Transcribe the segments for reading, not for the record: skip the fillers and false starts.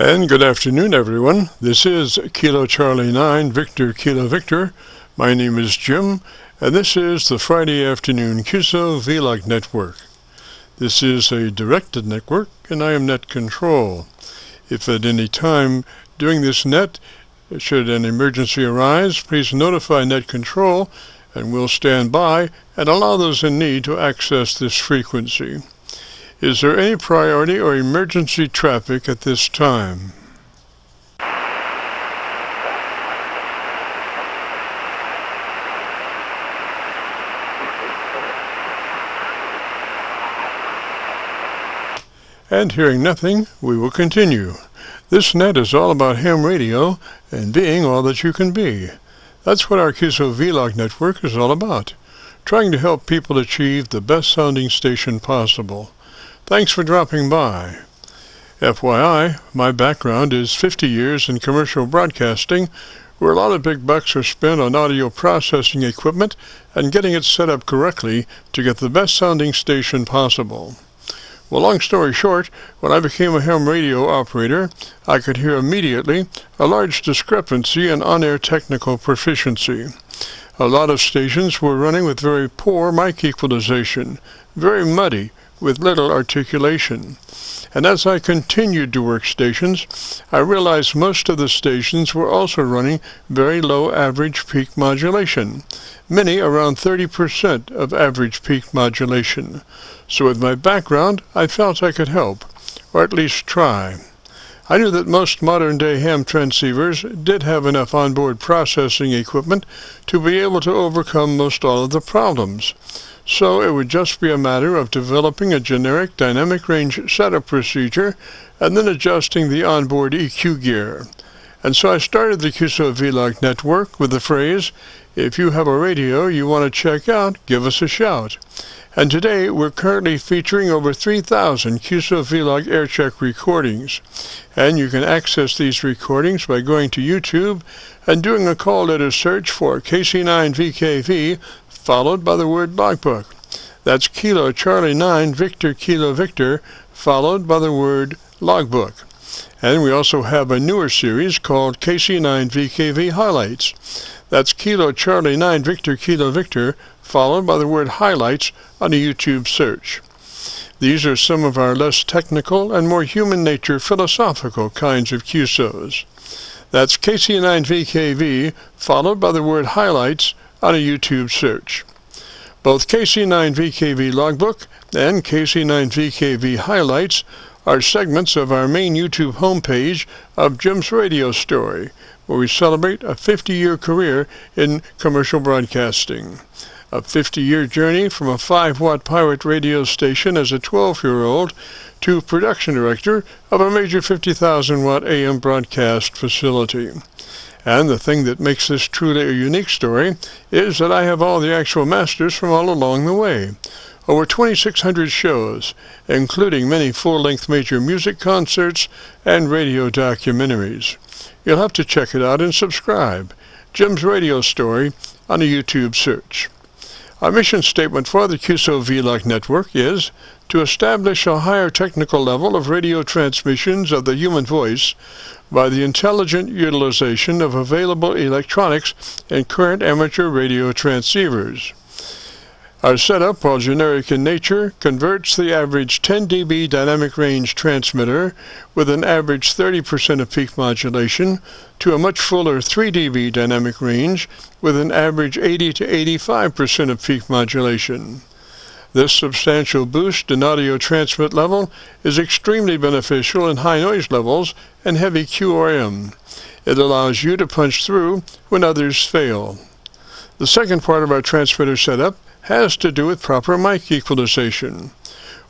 And good afternoon, everyone. This is Kilo Charlie 9 Victor Kilo Victor. My name is Jim, and this is the Friday afternoon Qso-Vlog network. This is a directed network, and I am net control. If at any time during this net, should an emergency arise, please notify net control, and we'll stand by and allow those in need to access this frequency. Is there any priority or emergency traffic at this time? And hearing nothing, we will continue. This net is all about ham radio and being all that you can be. That's what our Qso-Vlog network is all about, trying to help people achieve the best sounding station possible. Thanks for dropping by. FYI, my background is 50 years in commercial broadcasting, where a lot of big bucks are spent on audio processing equipment and getting it set up correctly to get the best sounding station possible. Well, long story short, when I became a ham radio operator, I could hear immediately a large discrepancy in on-air technical proficiency. A lot of stations were running with very poor mic equalization, very muddy, with little articulation. And as I continued to work stations, I realized most of the stations were also running very low average peak modulation, many around 30% of average peak modulation. So with my background, I felt I could help, or at least try. I knew that most modern-day ham transceivers did have enough onboard processing equipment to be able to overcome most all of the problems. So it would just be a matter of developing a generic dynamic range setup procedure and then adjusting the onboard EQ gear. And so I started the Qso-Vlog network with the phrase, "If you have a radio you want to check out, give us a shout." And today we're currently featuring over 3,000 Qso-Vlog Aircheck recordings. And you can access these recordings by going to YouTube and doing a call letter search for KC9VKV followed by the word logbook. That's Kilo Charlie 9 Victor Kilo Victor followed by the word logbook. And we also have a newer series called KC9VKV Highlights. That's Kilo Charlie 9 Victor Kilo Victor followed by the word highlights on a YouTube search. These are some of our less technical and more human nature philosophical kinds of QSOs. That's KC9VKV followed by the word highlights on a YouTube search. Both KC9VKV Logbook and KC9VKV Highlights are segments of our main YouTube homepage of Jim's Radio Story, where we celebrate a 50-year career in commercial broadcasting. A 50-year journey from a 5-watt pirate radio station as a 12-year-old to production director of a major 50,000-watt AM broadcast facility. And the thing that makes this truly a unique story is that I have all the actual masters from all along the way. Over 2,600 shows, including many full-length major music concerts and radio documentaries. You'll have to check it out and subscribe. Jim's Radio Story on a YouTube search. Our mission statement for the Qso-Vlog network is to establish a higher technical level of radio transmissions of the human voice by the intelligent utilization of available electronics and current amateur radio transceivers. Our setup, while generic in nature, converts the average 10 dB dynamic range transmitter with an average 30% of peak modulation to a much fuller 3 dB dynamic range with an average 80 to 85% of peak modulation. This substantial boost in audio transmit level is extremely beneficial in high noise levels and heavy QRM. It allows you to punch through when others fail. The second part of our transmitter setup has to do with proper mic equalization.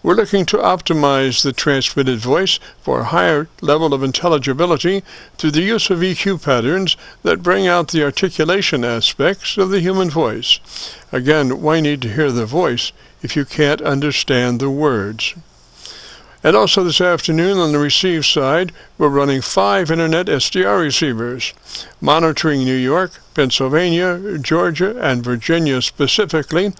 We're looking to optimize the transmitted voice for a higher level of intelligibility through the use of EQ patterns that bring out the articulation aspects of the human voice. Again, why need to hear the voice if you can't understand the words? And also this afternoon on the receive side, we're running 5 Internet SDR receivers, monitoring New York, Pennsylvania, Georgia, and Virginia specifically.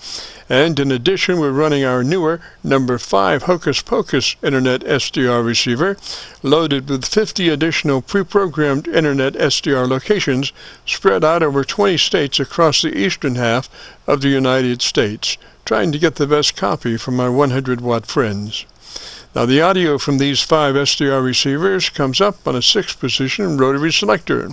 And in addition, we're running our newer number 5 Hocus Pocus Internet SDR receiver, loaded with 50 additional pre-programmed Internet SDR locations spread out over 20 states across the eastern half of the United States, trying to get the best copy from our 100-watt friends. Now, the audio from these 5 SDR receivers comes up on a 6-position rotary selector.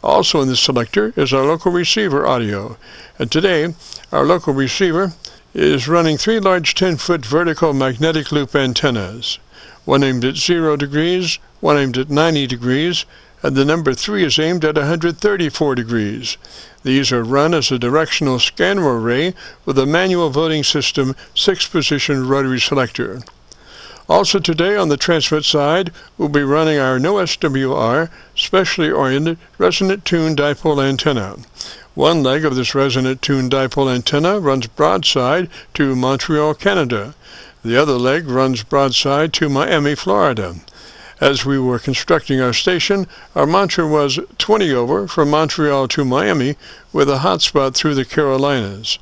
Also in the selector is our local receiver audio. And today, our local receiver is running 3 large 10-foot vertical magnetic loop antennas, one aimed at 0 degrees, one aimed at 90 degrees, and the number 3 is aimed at 134 degrees. These are run as a directional scanner array with a manual voting system 6-position rotary selector. Also today on the transmit side, we'll be running our no SWR, specially oriented resonant tuned dipole antenna. One leg of this resonant tuned dipole antenna runs broadside to Montreal, Canada. The other leg runs broadside to Miami, Florida. As we were constructing our station, our mantra was 20 over from Montreal to Miami with a hotspot through the Carolinas.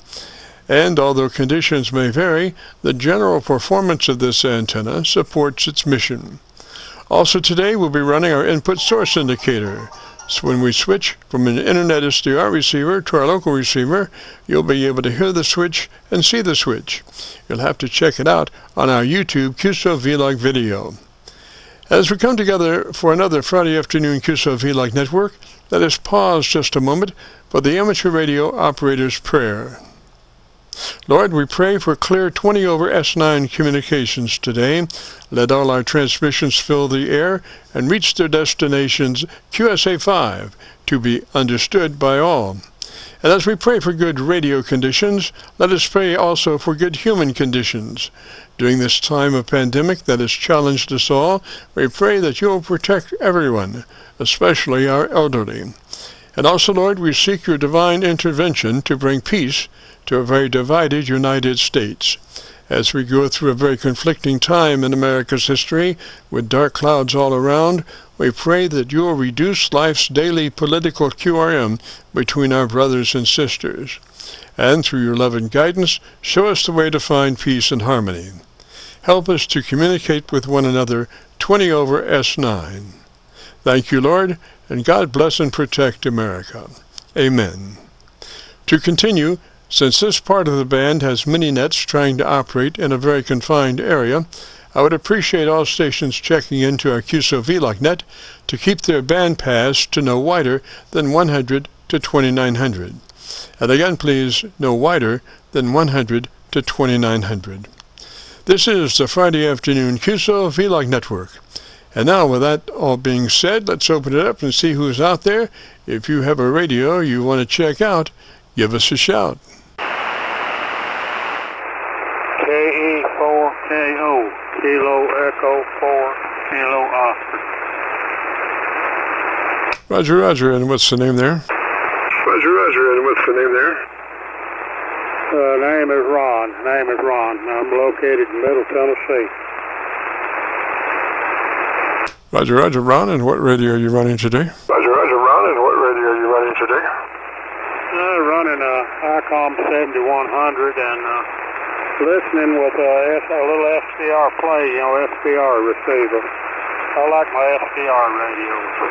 And although conditions may vary, the general performance of this antenna supports its mission. Also today we'll be running our input source indicator. So when we switch from an Internet SDR receiver to our local receiver, you'll be able to hear the switch and see the switch. You'll have to check it out on our YouTube Qso-Vlog video. As we come together for another Friday afternoon Qso-Vlog network, let us pause just a moment for the amateur radio operator's prayer. Lord, we pray for clear 20 over S9 communications today. Let all our transmissions fill the air and reach their destinations QSA5 to be understood by all. And as we pray for good radio conditions, let us pray also for good human conditions. During this time of pandemic that has challenged us all, we pray that you will protect everyone, especially our elderly. And also, Lord, we seek your divine intervention to bring peace to a very divided United States. As we go through a very conflicting time in America's history, with dark clouds all around, we pray that you will reduce life's daily political QRM between our brothers and sisters. And through your love and guidance, show us the way to find peace and harmony. Help us to communicate with one another 20 over S9. Thank you, Lord, and God bless and protect America. Amen. To continue, since this part of the band has many nets trying to operate in a very confined area, I would appreciate all stations checking into our Qso-Vlog net to keep their band paths to no wider than 100 to 2900. And again, please, no wider than 100 to 2900. This is the Friday afternoon Qso-Vlog network. And now, with that all being said, let's open it up and see who's out there. If you have a radio you want to check out, give us a shout. KE4KO, Kilo Echo 4, Kilo Oscar. Roger, Roger, and what's the name there? Roger, Roger, and what's the name there? Name is Ron. I'm located in Middle Tennessee. Roger, Roger, Ron, and what radio are you running today? Roger, Roger, Ron, and what radio are you running today? Running a ICOM 7100 and listening with a little SDR play, SDR receiver. I like my SDR radios.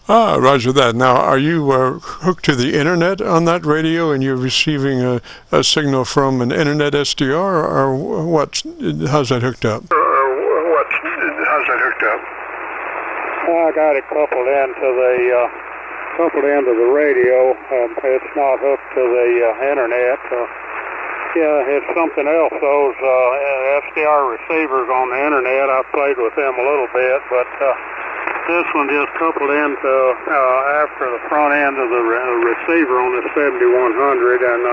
Ah, roger that. Now, are you hooked to the internet on that radio and you're receiving a signal from an internet SDR, or what? How's that hooked up? I got it coupled into the radio. It's not hooked to the internet. It's something else. Those SDR receivers on the internet, I've played with them a little bit, but this one just coupled into after the front end of the receiver on the 7100, and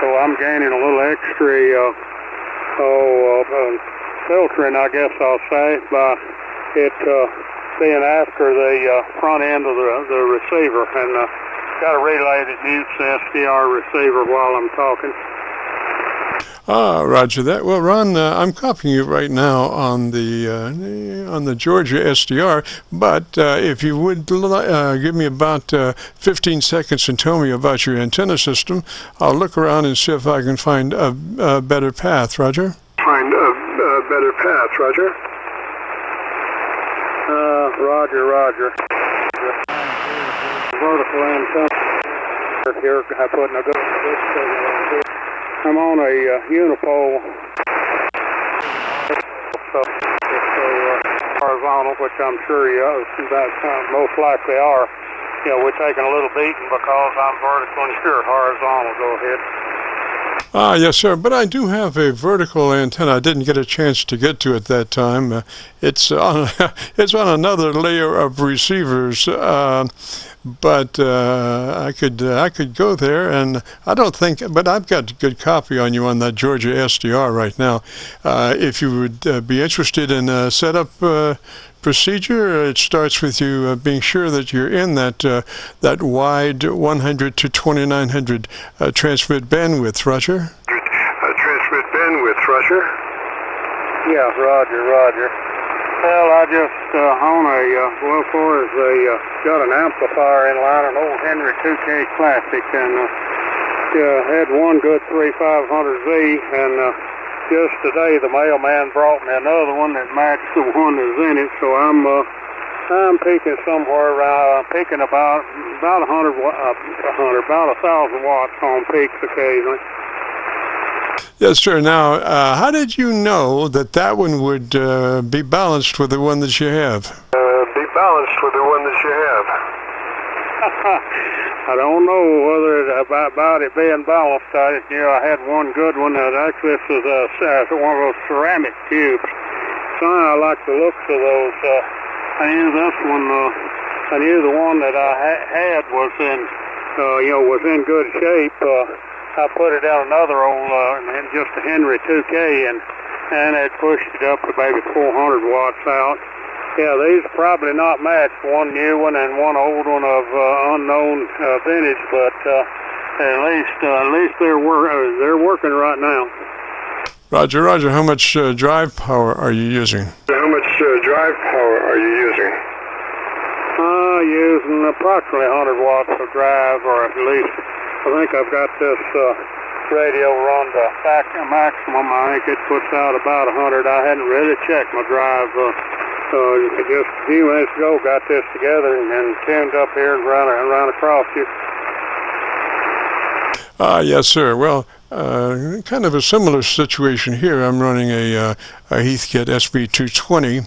so I'm gaining a little extra filtering, I guess I'll say, by it being after the front end of the receiver, and got a relay that mutes the SDR receiver while I'm talking. Roger that. Well, Ron, I'm copying you right now on the Georgia SDR, but if you would give me about 15 seconds and tell me about your antenna system, I'll look around and see if I can find a better path, Roger. Find a better path, Roger. Roger. Vertical antenna. Here, I put in a good. I'm on a unipole, so horizontal, which I'm sure most likely are. You know, we're taking a little beating because I'm vertical and you're horizontal. Go ahead. Yes, sir. But I do have a vertical antenna. I didn't get a chance to get to it that time. It's on it's on another layer of receivers. But I could go there, and I don't think. But I've got a good copy on you on that Georgia SDR right now. If you would be interested in a setup procedure, it starts with you being sure that you're in that wide 100 to 2900 transmit bandwidth, Roger. Transmit bandwidth, Roger. Yeah, Roger. Well, I just own got an amplifier in line, an old Henry 2K Classic, and had one good 3500Z, and just today the mailman brought me another one that matched the one that's in it, so I'm peaking somewhere around, peaking about 1,000 watts on peaks occasionally. Yes, sir. Now, how did you know that one would be balanced with the one that you have? I don't know whether about it being balanced. I had one good one. Actually, this was one of those ceramic tubes. So I like the looks of those. I knew this one. I knew the one that I had was in good shape. I put it out another old, just a Henry 2K, and it pushed it up to maybe 400 watts out. Yeah, these are probably not matched, one new one and one old one of unknown vintage, but at least they're working right now. Roger, how much drive power are you using? Using approximately 100 watts of drive, or at least. I think I've got this radio run to maximum. I think it puts out about 100. I hadn't really checked my drive. Just a few minutes ago, got this together and tuned up here and ran across you. Yes, sir. Well, kind of a similar situation here. I'm running a Heathkit SB220.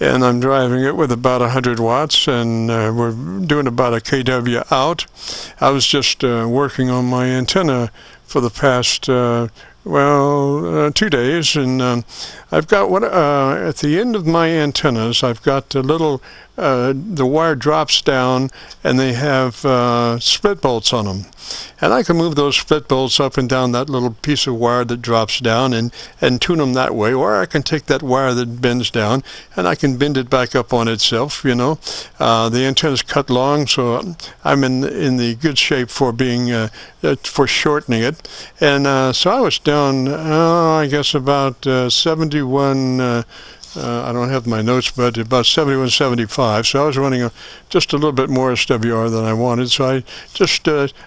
And I'm driving it with about 100 watts, and we're doing about a kW out. I was just working on my antenna for the past 2 days, and I've got at the end of my antennas, I've got a little, the wire drops down, and they have split bolts on them. And I can move those split bolts up and down that little piece of wire that drops down and tune them that way, or I can take that wire that bends down and I can bend it back up on itself, The antenna's cut long, so I'm in the good shape for being, for shortening it. And so I was down, I guess about 71, I don't have my notes, but about 71, 75. So I was running just a little bit more SWR than I wanted. So I just,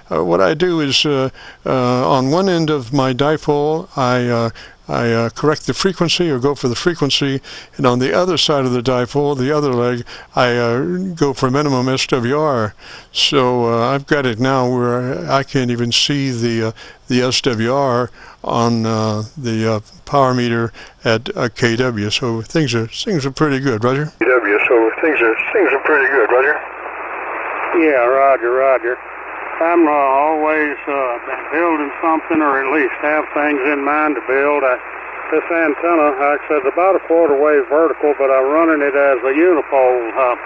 what I do is on one end of my dipole, I correct the frequency or go for the frequency, and on the other side of the dipole, the other leg, I go for minimum SWR. So I've got it now where I can't even see the SWR on the power meter at KW. So things are pretty good, Roger. Yeah, Roger. I'm always building something, or at least have things in mind to build. This antenna, actually, it's about a quarter wave vertical, but I'm running it as a unipole. Up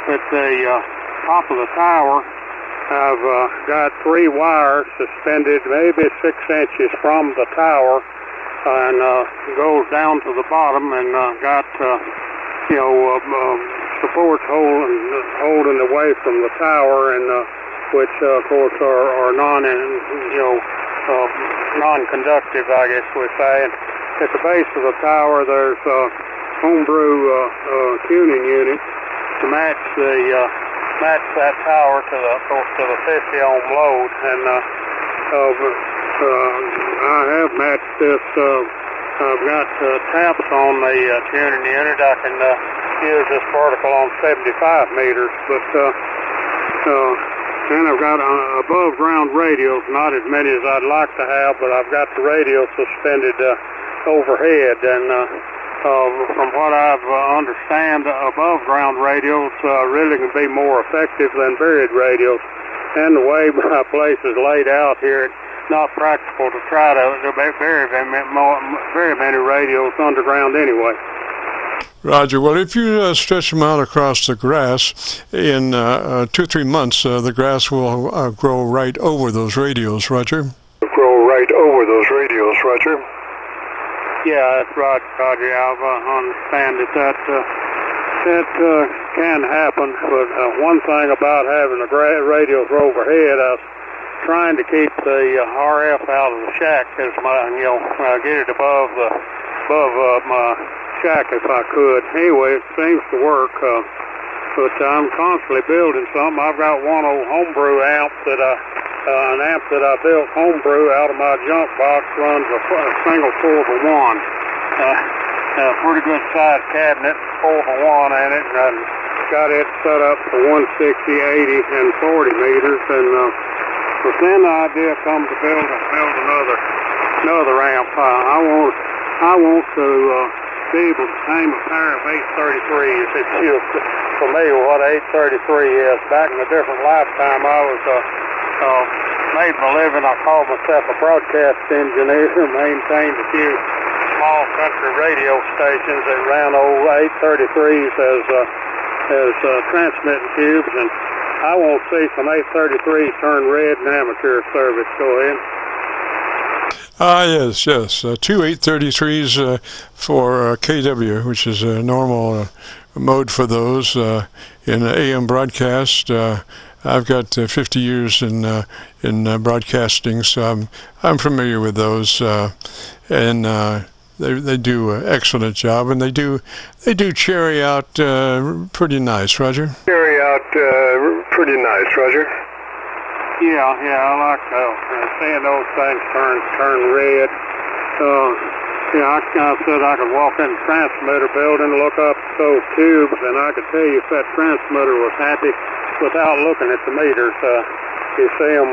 at the top of the tower, I've got 3 wires suspended maybe 6 inches from the tower, and goes down to the bottom, and got supports holding away from the tower, and which of course are non-conductive, I guess we say. And at the base of the tower, there's homebrew tuning unit to match that tower to the 50 ohm load, and I have matched this. I've got taps on the tuning unit. I can use this particle on 75 meters, but then I've got above ground radios, not as many as I'd like to have, but I've got the radio suspended overhead, and from what I've understand, above ground radios really can be more effective than buried radios. And the way my place is laid out here, it's not practical to try to bury very many radios underground anyway. Roger. Well, if you stretch them out across the grass, in 2 or 3 months, the grass will grow right over those radios, Roger. Grow right over those radios, Roger. Yeah, that's right, Roger. I understand that can happen, but one thing about having the radios overhead, I was trying to keep the RF out of the shack, as get it above my shack if I could. Anyway, it seems to work, but I'm constantly building something. I've got one old homebrew amp that an amp that I built homebrew out of my junk box, runs a single 4-for-1. Pretty good sized cabinet, 4-for-1 in it, and got it set up for 160, 80, and 40 meters. And but then the idea comes to build another amp. I want to be able to tame a pair of 833s. If you're familiar with what 833 is, back in a different lifetime, I was made my living. I called myself a broadcast engineer, maintained a few small country radio stations that ran old 833s as transmitting tubes, and I want to see some 833s turn red in amateur service. Go ahead. Yes. 2 833s for KW, which is a normal mode for those in AM broadcast. I've got 50 years in broadcasting, so I'm familiar with those, and they do an excellent job, and they do cherry out pretty nice, Roger. Cherry out pretty nice, Roger. Yeah, I like seeing those things turn red. I said I could walk in the transmitter building, look up those tubes, and I could tell you if that transmitter was happy without looking at the meters. You see them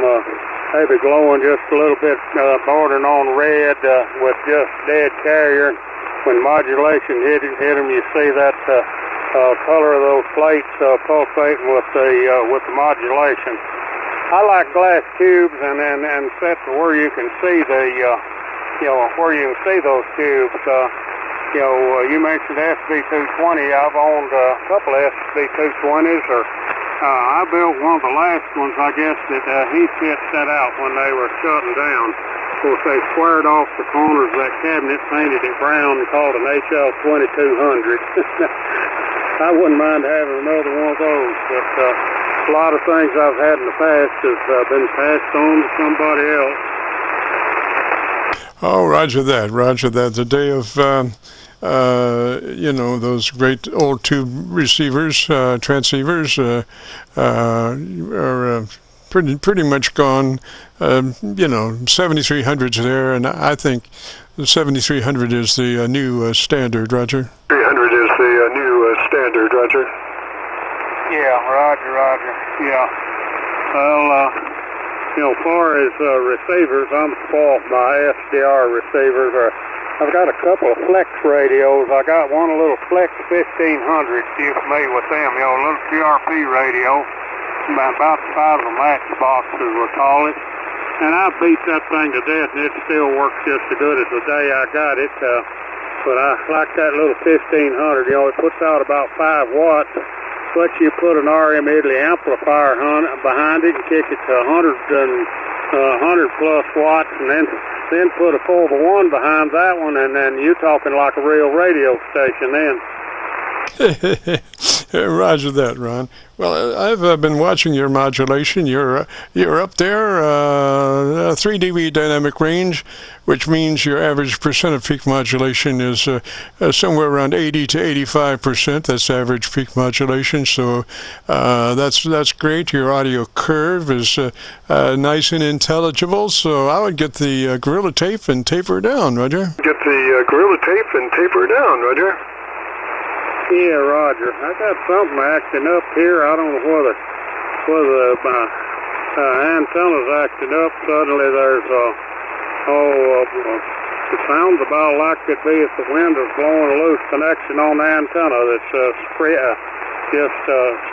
maybe glowing just a little bit, bordering on red with just dead carrier. When modulation hit them, you see that color of those plates pulsating with the modulation. I like glass tubes and set to where you can see where you can see those tubes. You mentioned SB220. I've owned a couple of SB220s, I built one of the last ones, I guess, that he set out when they were shutting down. Of course, they squared off the corners of that cabinet, painted it brown, and called an HL2200. I wouldn't mind having another one of those, but a lot of things I've had in the past have been passed on to somebody else. Oh, roger that. The day of, those great old tube receivers, transceivers, are pretty much gone. 7300's there, and I think the 7300 is the new standard, Roger. 300 is the new standard, Roger. Yeah, Roger. Yeah. Well, as far as receivers, I'm spoiled by SDR receivers. I've got a couple of Flex radios. I got one, a little Flex 1500. You familiar with them? A little QRP radio, about the size of a matchbox, as we call it. And I beat that thing to death, and it still works just as good as the day I got it. But I like that little 1500. It puts out about 5 watts. But you put an RM Italy amplifier behind it and kick it to 100 plus watts, and then put a 4-to-1 behind that one, and then you're talking like a real radio station then. Roger that, Ron. Well, I've been watching your modulation. You're up there, 3 dB dynamic range, which means your average percent of peak modulation is somewhere around 80 to 85%. That's average peak modulation. So that's great. Your audio curve is nice and intelligible. So I would get the Gorilla Tape and taper down, Roger. Get the Gorilla Tape and taper down, Roger. Yeah, Roger. I got something acting up here. I don't know whether my antenna's acting up. Suddenly there's it sounds about like it be if the wind is blowing a loose connection on the antenna that's just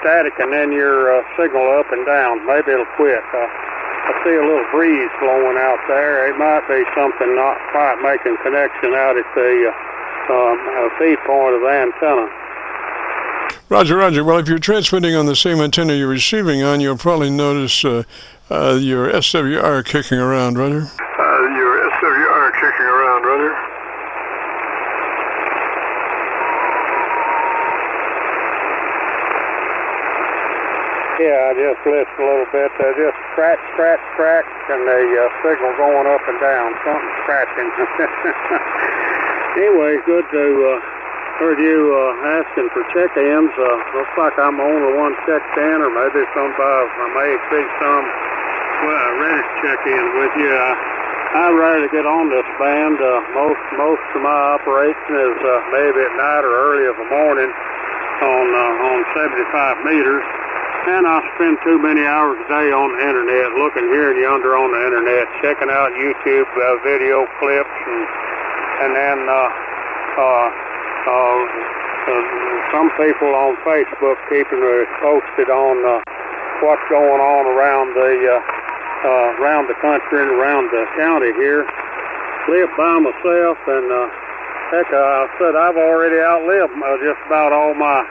static, and then your signal up and down. Maybe it'll quit. I see a little breeze blowing out there. It might be something not quite making connection out at the feed point of the antenna. Roger, Roger. Well, if you're transmitting on the same antenna you're receiving on, you'll probably notice your SWR kicking around, Roger. Your SWR kicking around, Roger. Yeah, I just listened a little bit. Just scratch, scratch, scratch, and the signal going up and down. Something scratching. Anyway, good to heard you asking for check-ins. Looks like I'm the only one checked in, or maybe somebody, I may see some ready to check in with you. I rarely get on this band. Most of my operation is maybe at night or early in the morning on 75 meters. And I spend too many hours a day on the internet, looking here and yonder on the internet, checking out YouTube video clips, and then some people on Facebook keeping it posted on what's going on around the country and around the county here. Live by myself, and heck, I said I've already outlived just about all my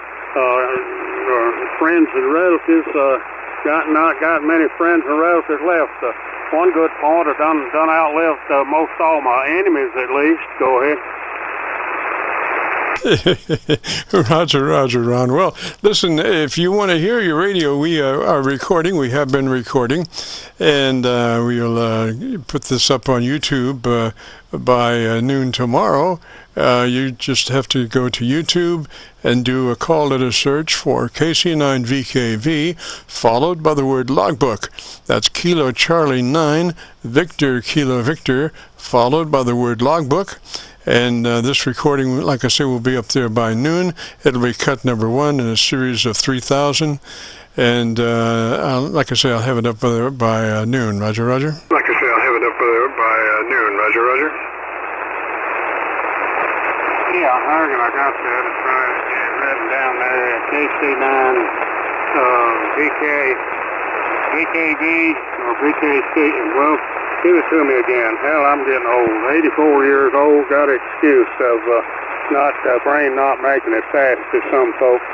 friends and relatives. Not got many friends and relatives left. One good point, I've done outlived most all my enemies, at least. Go ahead. Roger, Roger, Ron. Well, listen, if you want to hear your radio, we are recording. We have been recording, and we'll put this up on YouTube by noon tomorrow. You just have to go to YouTube and do a call letter search for KC9VKV, followed by the word logbook. That's Kilo Charlie 9, Victor Kilo Victor, followed by the word logbook. And this recording, like I say, will be up there by noon. It'll be cut number 1 in a series of 3,000. And like I say, I'll have it up there by noon. Roger, Roger. Like I say, I'll have it up there by noon. Roger, Roger. Yeah, I reckon I got that. It's written down there. KC9VKV or VKC. Well, give it to me again. Hell, I'm getting old. 84 years old. Got an excuse of brain not making it fast as some folks.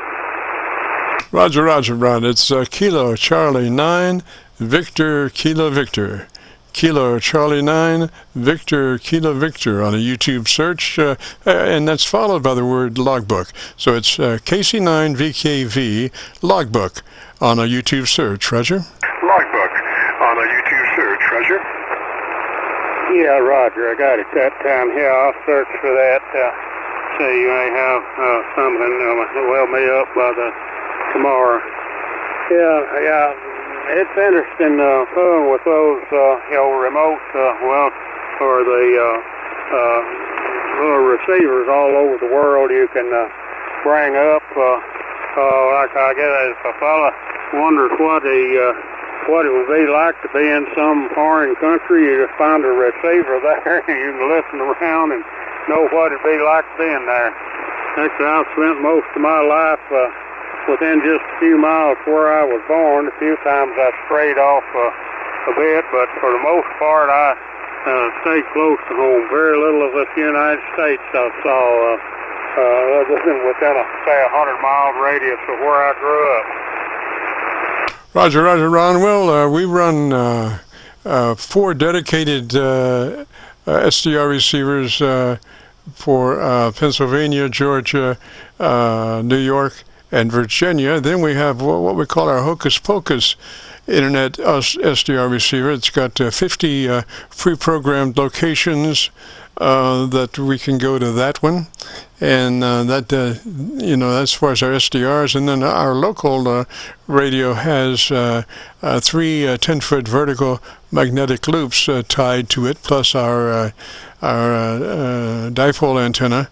Roger, Roger, Ron. It's Kilo Charlie 9, Victor Kilo Victor. Kilo Charlie 9, Victor Kilo Victor on a YouTube search, and that's followed by the word logbook. So it's KC9VKV logbook on a YouTube search. Roger? Logbook on a YouTube search. Roger? Yeah, Roger, I got it that time. Yeah, I'll search for that. See, you may have something well me up by tomorrow. Yeah, it's interesting fooling with those, remote, or the little receivers all over the world you can bring up. Like I guess if a fella wonders what it would be like to be in some foreign country, you just find a receiver there and you can listen around and know what it'd be like being there. Actually, I've spent most of my life within just a few miles where I was born. A few times I strayed off a bit, but for the most part I stayed close to home. Very little of this United States I saw other than within say 100-mile radius of where I grew up. Roger, Roger, Ron. Well, we run 4 dedicated SDR receivers for Pennsylvania, Georgia, New York, and Virginia. Then we have what we call our Hocus Pocus Internet SDR receiver. It's got 50 pre-programmed locations that we can go to that one, and as far as our SDRs. And then our local radio has 3 10-foot vertical magnetic loops tied to it, plus our dipole antenna,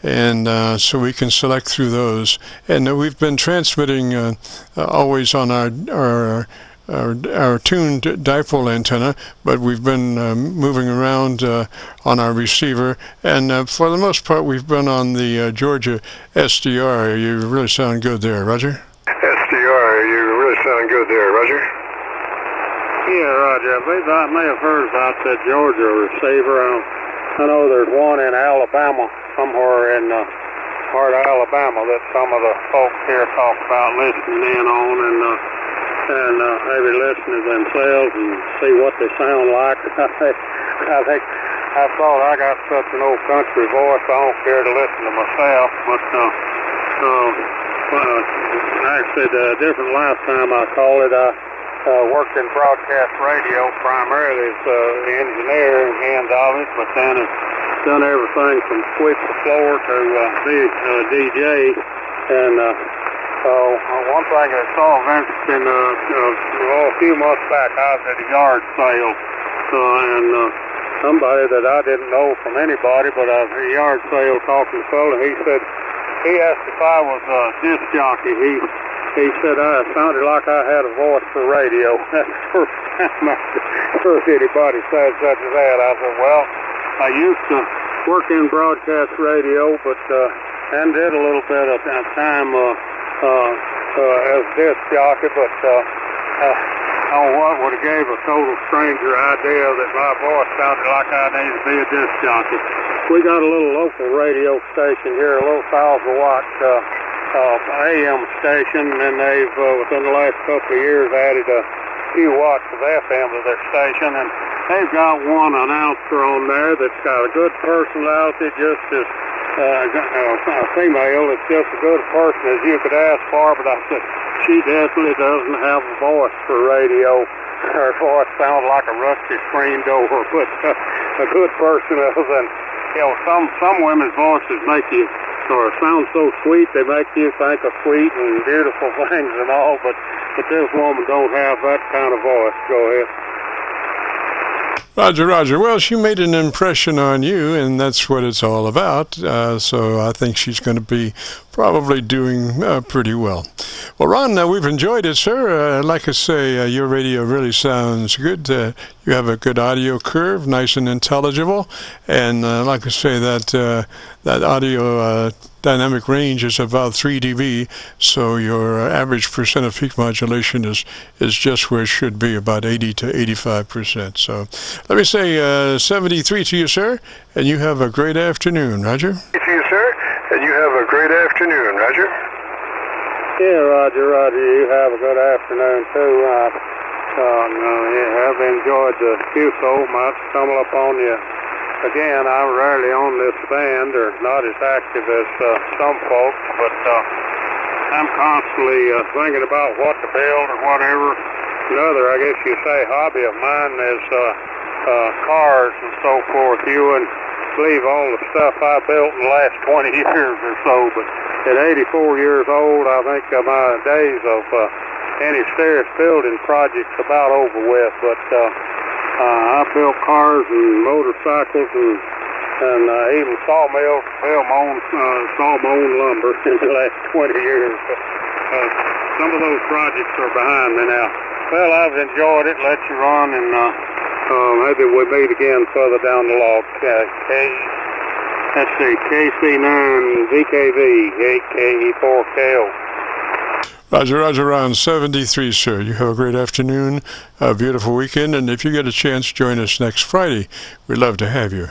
and so we can select through those. And we've been transmitting always on our tuned dipole antenna, but we've been moving around on our receiver, and for the most part we've been on the Georgia SDR. You really sound good there, Roger. SDR, you really sound good there, Roger. Yeah, Roger. I believe I may have heard about that Georgia receiver. I know there's one in Alabama, somewhere in part of Alabama, that some of the folks here talk about listening in on, and maybe listen to themselves and see what they sound like. I thought I got such an old country voice, I don't care to listen to myself, but actually the different lifetime I call it, I worked in broadcast radio primarily as the engineer and hands of it, but then it's done everything from sweep the floor to be a DJ, and one thing that's all interesting, a few months back I was at a yard sale, and somebody that I didn't know from anybody, but I was at a yard sale talking to a fellow, he asked if I was a disc jockey. He said I sounded like I had a voice for radio. That's the first time I heard anybody say such as that. I said, well, I used to work in broadcast radio, but and did a little bit of time as disc jockey, but what would have gave a total stranger idea that my voice sounded like I needed to be a disc jockey. We got a little local radio station here, a little 1,000-watt AM station, and they've within the last couple of years added a few watts of FM to their station, and they've got one announcer on there that's got a good personality, just as a female, it's just as good a person as you could ask for, but I said, she definitely doesn't have a voice for radio. Her voice sounds like a rusty screen door, but a good person is, and some women's voices make you, or sound so sweet, they make you think of sweet and beautiful things and all, but this woman don't have that kind of voice. Go ahead. Roger. Well, she made an impression on you, and that's what it's all about. So I think she's going to be probably doing pretty well. Well, Ron, we've enjoyed it, sir. Like I say, your radio really sounds good. You have a good audio curve, nice and intelligible. And like I say, that audio dynamic range is about 3 dB, so your average percent of peak modulation is just where it should be, about 80 to 85%. So let me say 73 to you, sir, and you have a great afternoon, Roger. To you, sir, and you have a great afternoon, Roger. Yeah, Roger, you have a good afternoon, too. I've enjoyed the Qso. Might stumble upon you again. I'm rarely on this band, or not as active as some folks, but I'm constantly thinking about what to build or whatever. Another, I guess you say, hobby of mine is cars and so forth. You wouldn't believe all the stuff I built in the last 20 years or so, but at 84 years old, I think my days of any serious building projects about over with, but I built cars and motorcycles and even sawmills, saw my own lumber in the last 20 years. But, some of those projects are behind me now. Well, I've enjoyed it. Let you run, and maybe we'll meet again further down the log. Let's see, KC9VKV, 8KE4KO. Roger, Ron, 73, sir. You have a great afternoon, a beautiful weekend, and if you get a chance, join us next Friday. We'd love to have you.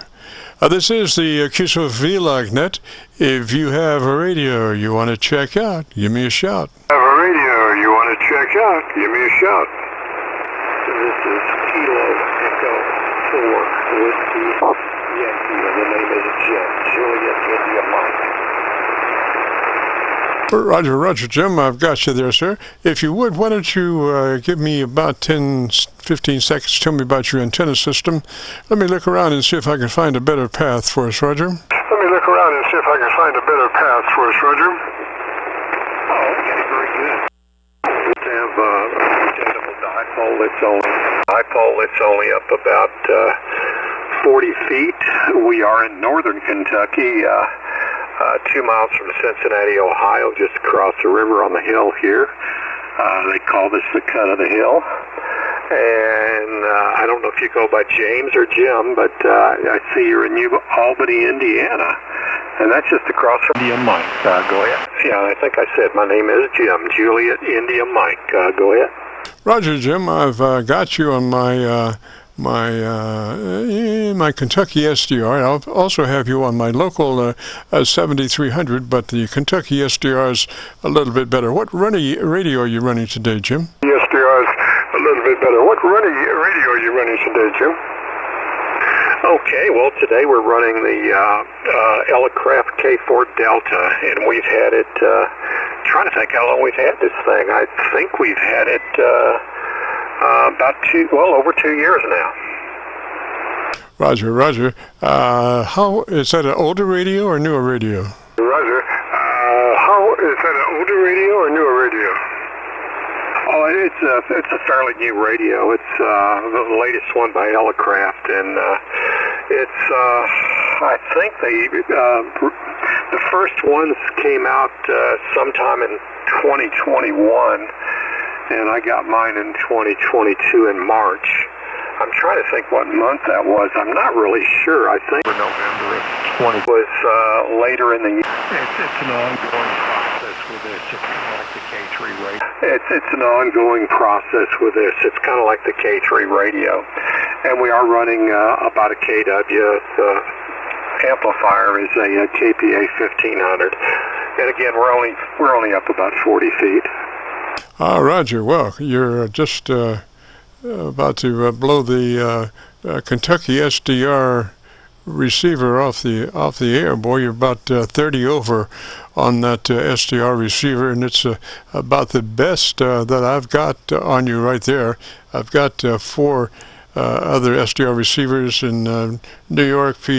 This is the Qso-Vlog net. If you have a radio you want to check out, give me a shout. Have a radio you want to check out, give me a shout. This is Kilo Echo 4 Whiskey Yankee, and the name is Jet, Juliet India Mike. Roger, Roger, Jim, I've got you there, sir. If you would, why don't you give me about 10, 15 seconds, tell me about your antenna system. Let me look around and see if I can find a better path for us, Roger. Let me look around and see if I can find a better path for us, Roger. Oh, okay, very good. We have a rotatable dipole that's only up about 40 feet. We are in northern Kentucky, 2 miles from Cincinnati, Ohio, just across the river on the hill here. They call this the cut of the hill. And I don't know if you go by James or Jim, but I see you're in New Albany, Indiana. And that's just across from India Mike. Go ahead. Yeah, I think I said my name is Jim. Juliet, India Mike. Go ahead. Roger, Jim, I've got you on my my Kentucky SDR. I'll also have you on my local 7300, but the Kentucky SDR is a little bit better. What radio are you running today, Jim? The SDR is a little bit better. What radio are you running today, Jim? Okay, well, today we're running the Aircheck K4 Delta, and we've had it, trying to think how long we've had this thing. I think we've had it over 2 years now. Roger, Roger. How is that, an older radio or newer radio? Roger. How is that, an older radio or newer radio? Oh, it's a fairly new radio. It's the latest one by Aircheck, and it's I think the first ones came out sometime in 2021, and I got mine in 2022 in March. I'm trying to think what month that was. I'm not really sure. I think November of 20 was later in the year. It's an ongoing process with this. It's kind of like the K3 radio. It's an ongoing process with this. It's kind of like the K3 radio, and we are running about a KW. The amplifier is a KPA 1500, and again we're only up about 40 feet. Roger. Well, you're just about to blow the Kentucky SDR receiver off the air. Boy, you're about 30 over on that SDR receiver, and it's about the best that I've got on you right there. I've got 4 other SDR receivers in New York, PA,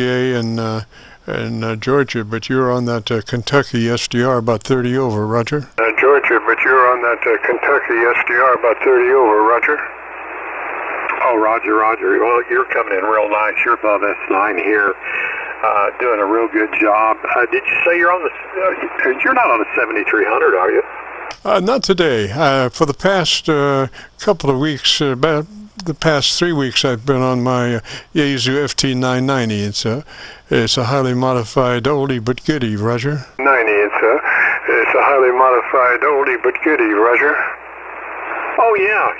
and Georgia, but you're on that Kentucky SDR about 30 over, Roger. Georgia, but you're on that Kentucky SDR about 30 over, Roger. Oh, Roger, Roger. Well, you're coming in real nice. You're above S9 here, doing a real good job. Did you say you're on the? You're not on the 7300, are you? Not today. For the past couple of weeks, about the past 3 weeks, I've been on my Yaesu FT990. It's a highly modified oldie but goodie, Roger. 90. It's a highly modified oldie but goodie, Roger. Oh yeah.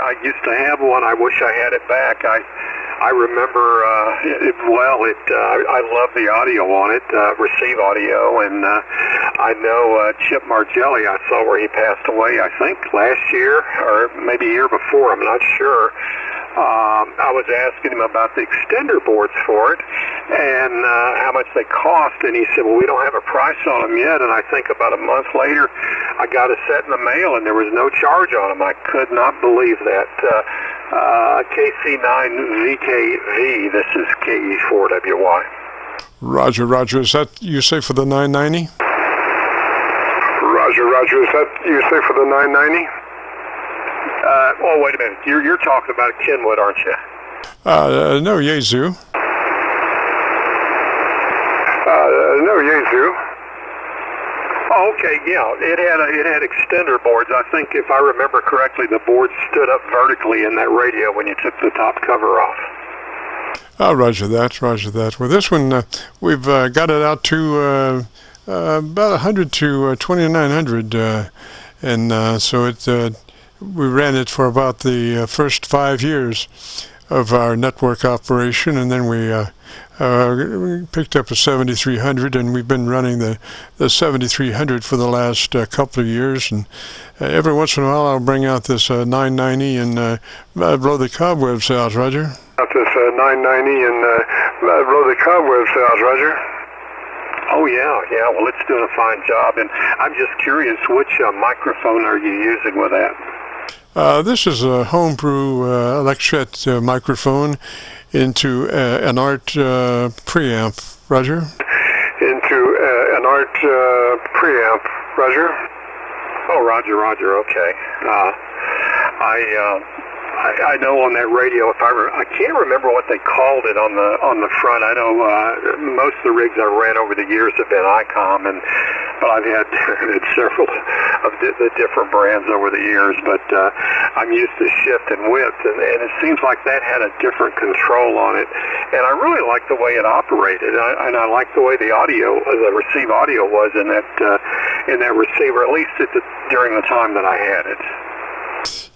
I used to have one. I wish I had it back. I remember I love the audio on it, receive audio, and I know Chip Margelli. I saw where he passed away. I think last year or maybe a year before. I'm not sure. I was asking him about the extender boards for it and how much they cost, and he said, well, we don't have a price on them yet. And I think about a month later, I got a set in the mail, and there was no charge on them. I could not believe that. KC9VKV, this is KE4WY. Roger, Roger. Is that you say for the 990? Roger, Roger. Is that you say for the 990? Oh, wait a minute. You're talking about Kenwood, aren't you? No, Yaesu. No, Yaesu. Oh, okay, yeah. It had extender boards. I think, if I remember correctly, the board stood up vertically in that radio when you took the top cover off. Roger that, Roger that. Well, this one, we've got it out to about 100 to 2900, and so it. We ran it for about the first 5 years of our network operation, and then we picked up a 7300, and we've been running the 7300 for the last couple of years. And every once in a while, I'll bring out this 990 and blow the cobwebs out, Roger. Out this 990 and blow the cobwebs out, Roger. Oh, yeah. Well, it's doing a fine job. And I'm just curious, which microphone are you using with that? This is a homebrew Electret microphone into an ART preamp, Roger. Into an ART preamp, Roger. Oh, Roger. Okay. I know on that radio, I can't remember what they called it on the front. I know most of the rigs I ran over the years have been ICOM, but I've had several of the different brands over the years. But I'm used to shift and width, and it seems like that had a different control on it. And I really like the way it operated, and I like the way the receive audio was in that receiver, at least during the time that I had it.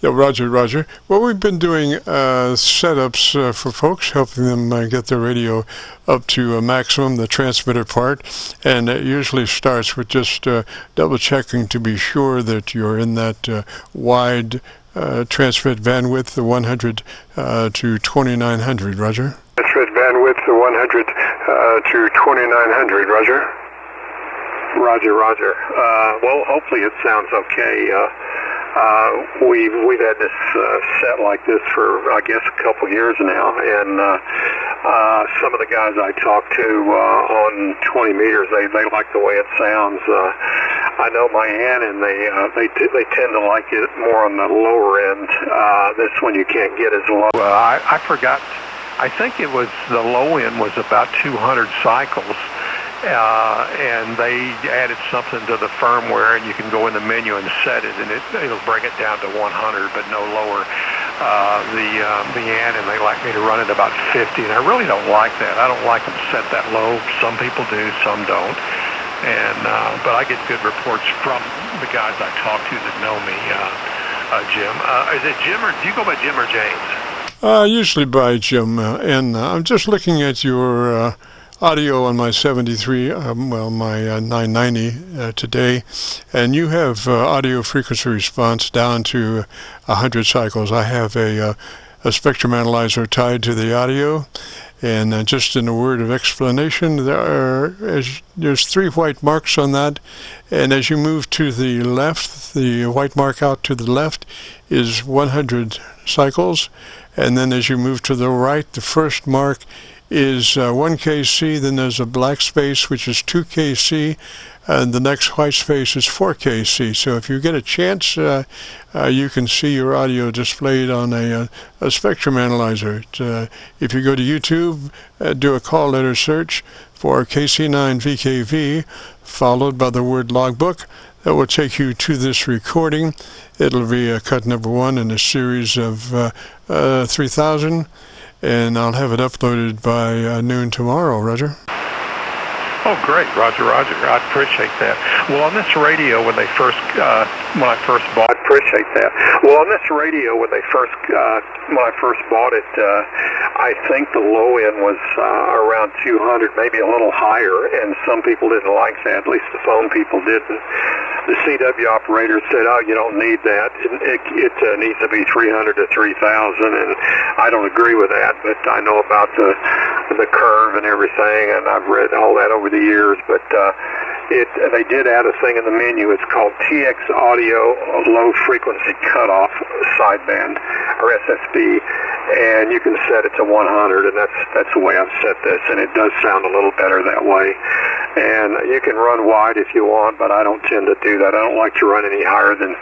Yeah, Roger. Well, we've been doing setups for folks, helping them get their radio up to a maximum, the transmitter part, and it usually starts with just double checking to be sure that you're in that wide transmit bandwidth, the 100 to 2900, Roger. Transmit bandwidth, the 100 to 2900, Roger. Roger. Well, hopefully it sounds okay. We've had this set like this for, I guess, a couple years now, and some of the guys I talk to on 20 meters, they like the way it sounds. I know Mayan, and they tend to like it more on the lower end. This one you can't get as low. I forgot. I think it was the low end was about 200 cycles. And they added something to the firmware, and you can go in the menu and set it, and it'll bring it down to 100, but no lower. The and they like me to run it about 50, and I really don't like that. I don't like them set that low. Some people do, some don't. And but I get good reports from the guys I talk to that know me. Jim, is it Jim, or do you go by Jim or James? Usually by Jim, and I'm just looking at your audio on my 73, my 990 today, and you have audio frequency response down to 100 cycles. I have a spectrum analyzer tied to the audio, and just in a word of explanation, there's 3 white marks on that, and as you move to the left, the white mark out to the left is 100 cycles, and then as you move to the right, the first mark is 1 kc, then there's a black space which is 2 kc, and the next white space is 4 kc. So if you get a chance, you can see your audio displayed on a spectrum analyzer. If you go to YouTube, do a call letter search for KC9VKV, followed by the word logbook. That will take you to this recording. It'll be cut number 1 in a series of 3000. And I'll have it uploaded by noon tomorrow, Roger. Oh, great, Roger. I appreciate that. Well, on this radio, when I first bought it, I think the low end was around 200, maybe a little higher, and some people didn't like that. At least the phone people didn't. The CW operator said, "Oh, you don't need that. It needs to be 300 to 3,000," and I don't agree with that. But I know about the curve and everything, and I've read all that over the years. But they did add a thing in the menu. It's called TX Audio Low Frequency Cutoff Sideband, or SSB, and you can set it to 100, and that's the way I've set this, and it does sound a little better that way. And you can run wide if you want, but I don't tend to do that. I don't like to run any higher than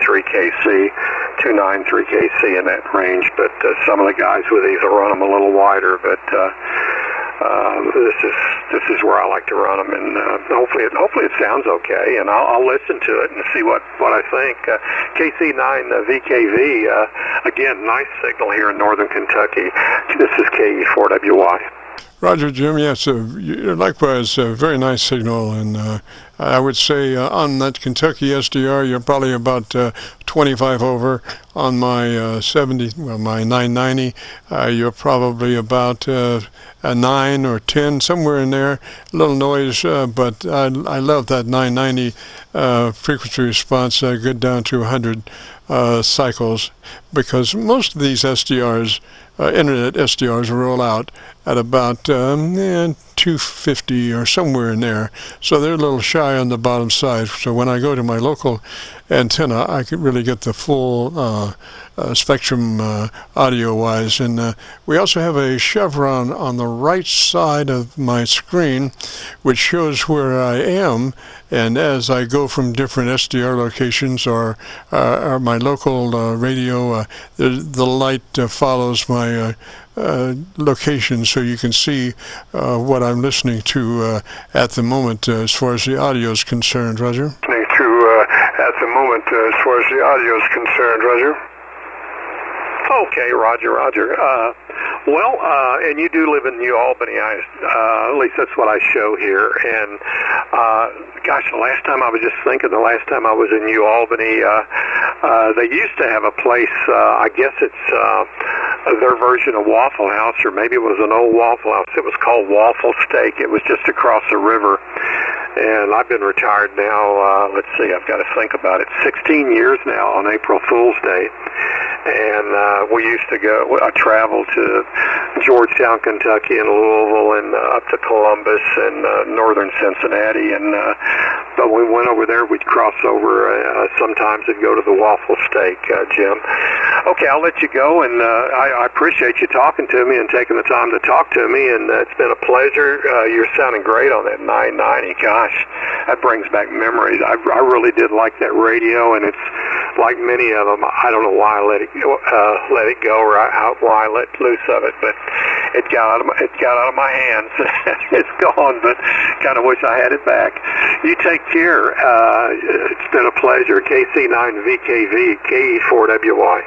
3 kc, 2.9, 3 kc in that range. But some of the guys with these will run them a little wider. But this is where I like to run them, and hopefully it sounds okay. And I'll listen to it and see what I think. KC9VKV, again, nice signal here in northern Kentucky. This is KE4WY. Roger, Jim. Yes, likewise, a very nice signal, and I would say on that Kentucky SDR, you're probably about 25 over. On my my 990, you're probably about a 9 or 10, somewhere in there. A little noise, but I love that 990 frequency response, good down to 100 cycles, because most of these SDRs internet SDRs roll out at about 250 or somewhere in there. So they're a little shy on the bottom side. So when I go to my local antenna, I can really get the full spectrum audio-wise. And we also have a chevron on the right side of my screen, which shows where I am. And as I go from different SDR locations or my local radio, the light follows my location, so you can see what I'm listening to at the moment as far as the audio is concerned. Roger? Listening to at the moment as far as the audio is concerned. Roger? Okay, Roger. And you do live in New Albany. At least that's what I show here. And gosh, the last time I was in New Albany, they used to have a place. I guess it's their version of Waffle House, or maybe it was an old Waffle House. It was called Waffle Steak. It was just across the river. And I've been retired now, let's see, I've got to think about it, 16 years now on April Fool's Day. And we used to I traveled to Georgetown, Kentucky, and Louisville, and up to Columbus and northern Cincinnati. And but when we went over there, we'd cross over sometimes and go to the Waffle Steak, Jim. Okay, I'll let you go, and I appreciate you talking to me and taking the time to talk to me, and it's been a pleasure. You're sounding great on that 990. Gosh, that brings back memories. I really did like that radio, and it's like many of them. I don't know why I let it go, or why I let loose of it, but it got out of my hands. It's gone, but kind of wish I had it back. You take care. It's been a pleasure. KC9VKV, KE4WY.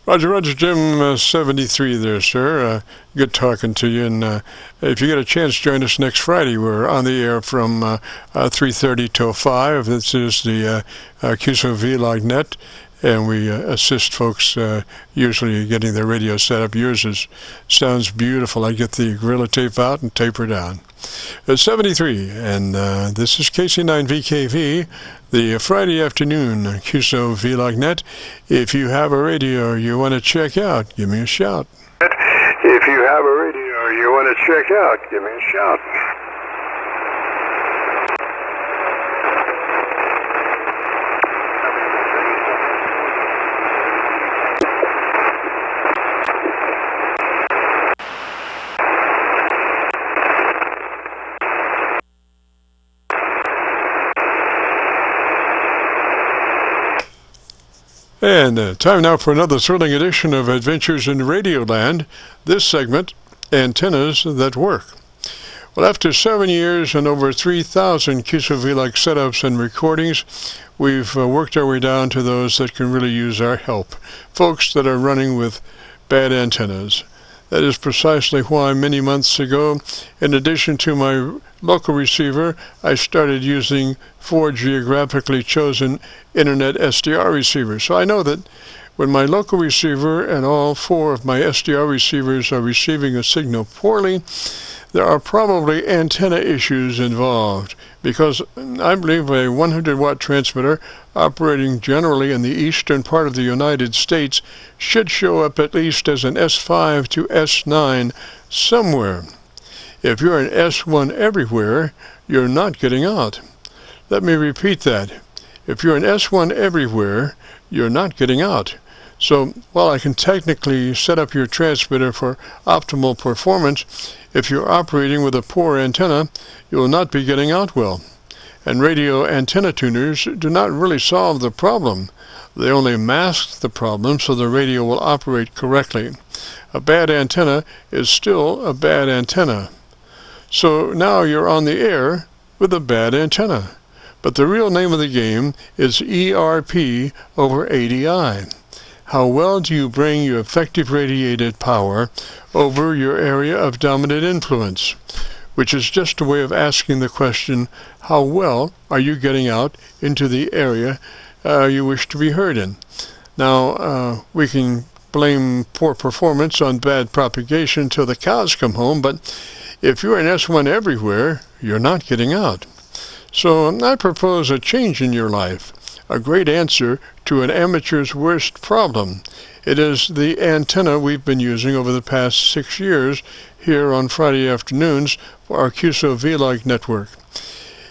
Roger, Jim, 73 there, sir. Good talking to you. And if you get a chance, join us next Friday. We're on the air from 3:30 till 5. This is the Qso-Vlog net, and we assist folks usually getting their radio set up. Yours sounds beautiful. I get the Gorilla Tape out and tape her down. 73, and this is KC9VKV, the Friday afternoon Qso-Vlog net. If you have a radio you want to check out, give me a shout. If you have a radio you want to check out, give me a shout. And time now for another thrilling edition of Adventures in Radioland. This segment, Antennas That Work. Well, after 7 years and over 3,000 Qso-Vlog setups and recordings, we've worked our way down to those that can really use our help. Folks that are running with bad antennas. That is precisely why many months ago, in addition to my local receiver, I started using 4 geographically chosen internet SDR receivers. So I know that when my local receiver and all 4 of my SDR receivers are receiving a signal poorly, there are probably antenna issues involved, because I believe a 100-watt transmitter operating generally in the eastern part of the United States should show up at least as an S5 to S9 somewhere. If you're an S1 everywhere, you're not getting out. Let me repeat that. If you're an S1 everywhere, you're not getting out. So while I can technically set up your transmitter for optimal performance, if you're operating with a poor antenna, you will not be getting out well. And radio antenna tuners do not really solve the problem. They only mask the problem so the radio will operate correctly. A bad antenna is still a bad antenna. So now you're on the air with a bad antenna. But the real name of the game is ERP over ADI. How well do you bring your effective radiated power over your area of dominant influence? Which is just a way of asking the question, how well are you getting out into the area you wish to be heard in? Now, we can blame poor performance on bad propagation till the cows come home, but if you're an S1 everywhere, you're not getting out. So I propose a change in your life. a great answer to an amateur's worst problem. It is the antenna we've been using over the past 6 years here on Friday afternoons for our Qso-Vlog network.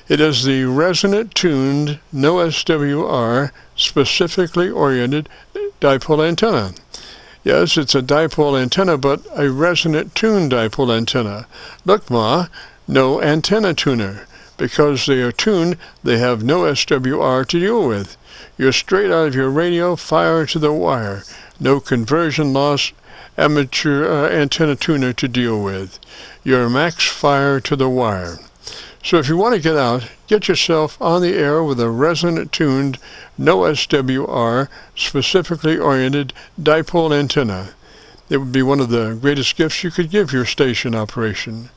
It is the resonant-tuned, no SWR, specifically oriented dipole antenna. Yes, it's a dipole antenna, but a resonant-tuned dipole antenna. Look, Ma, no antenna tuner. Because they are tuned, they have no SWR to deal with. You're straight out of your radio, fire to the wire. No conversion loss, amateur antenna tuner to deal with. Your max fire to the wire. So if you want to get out, get yourself on the air with a resonant-tuned, no SWR, specifically oriented dipole antenna. It would be one of the greatest gifts you could give your station operation.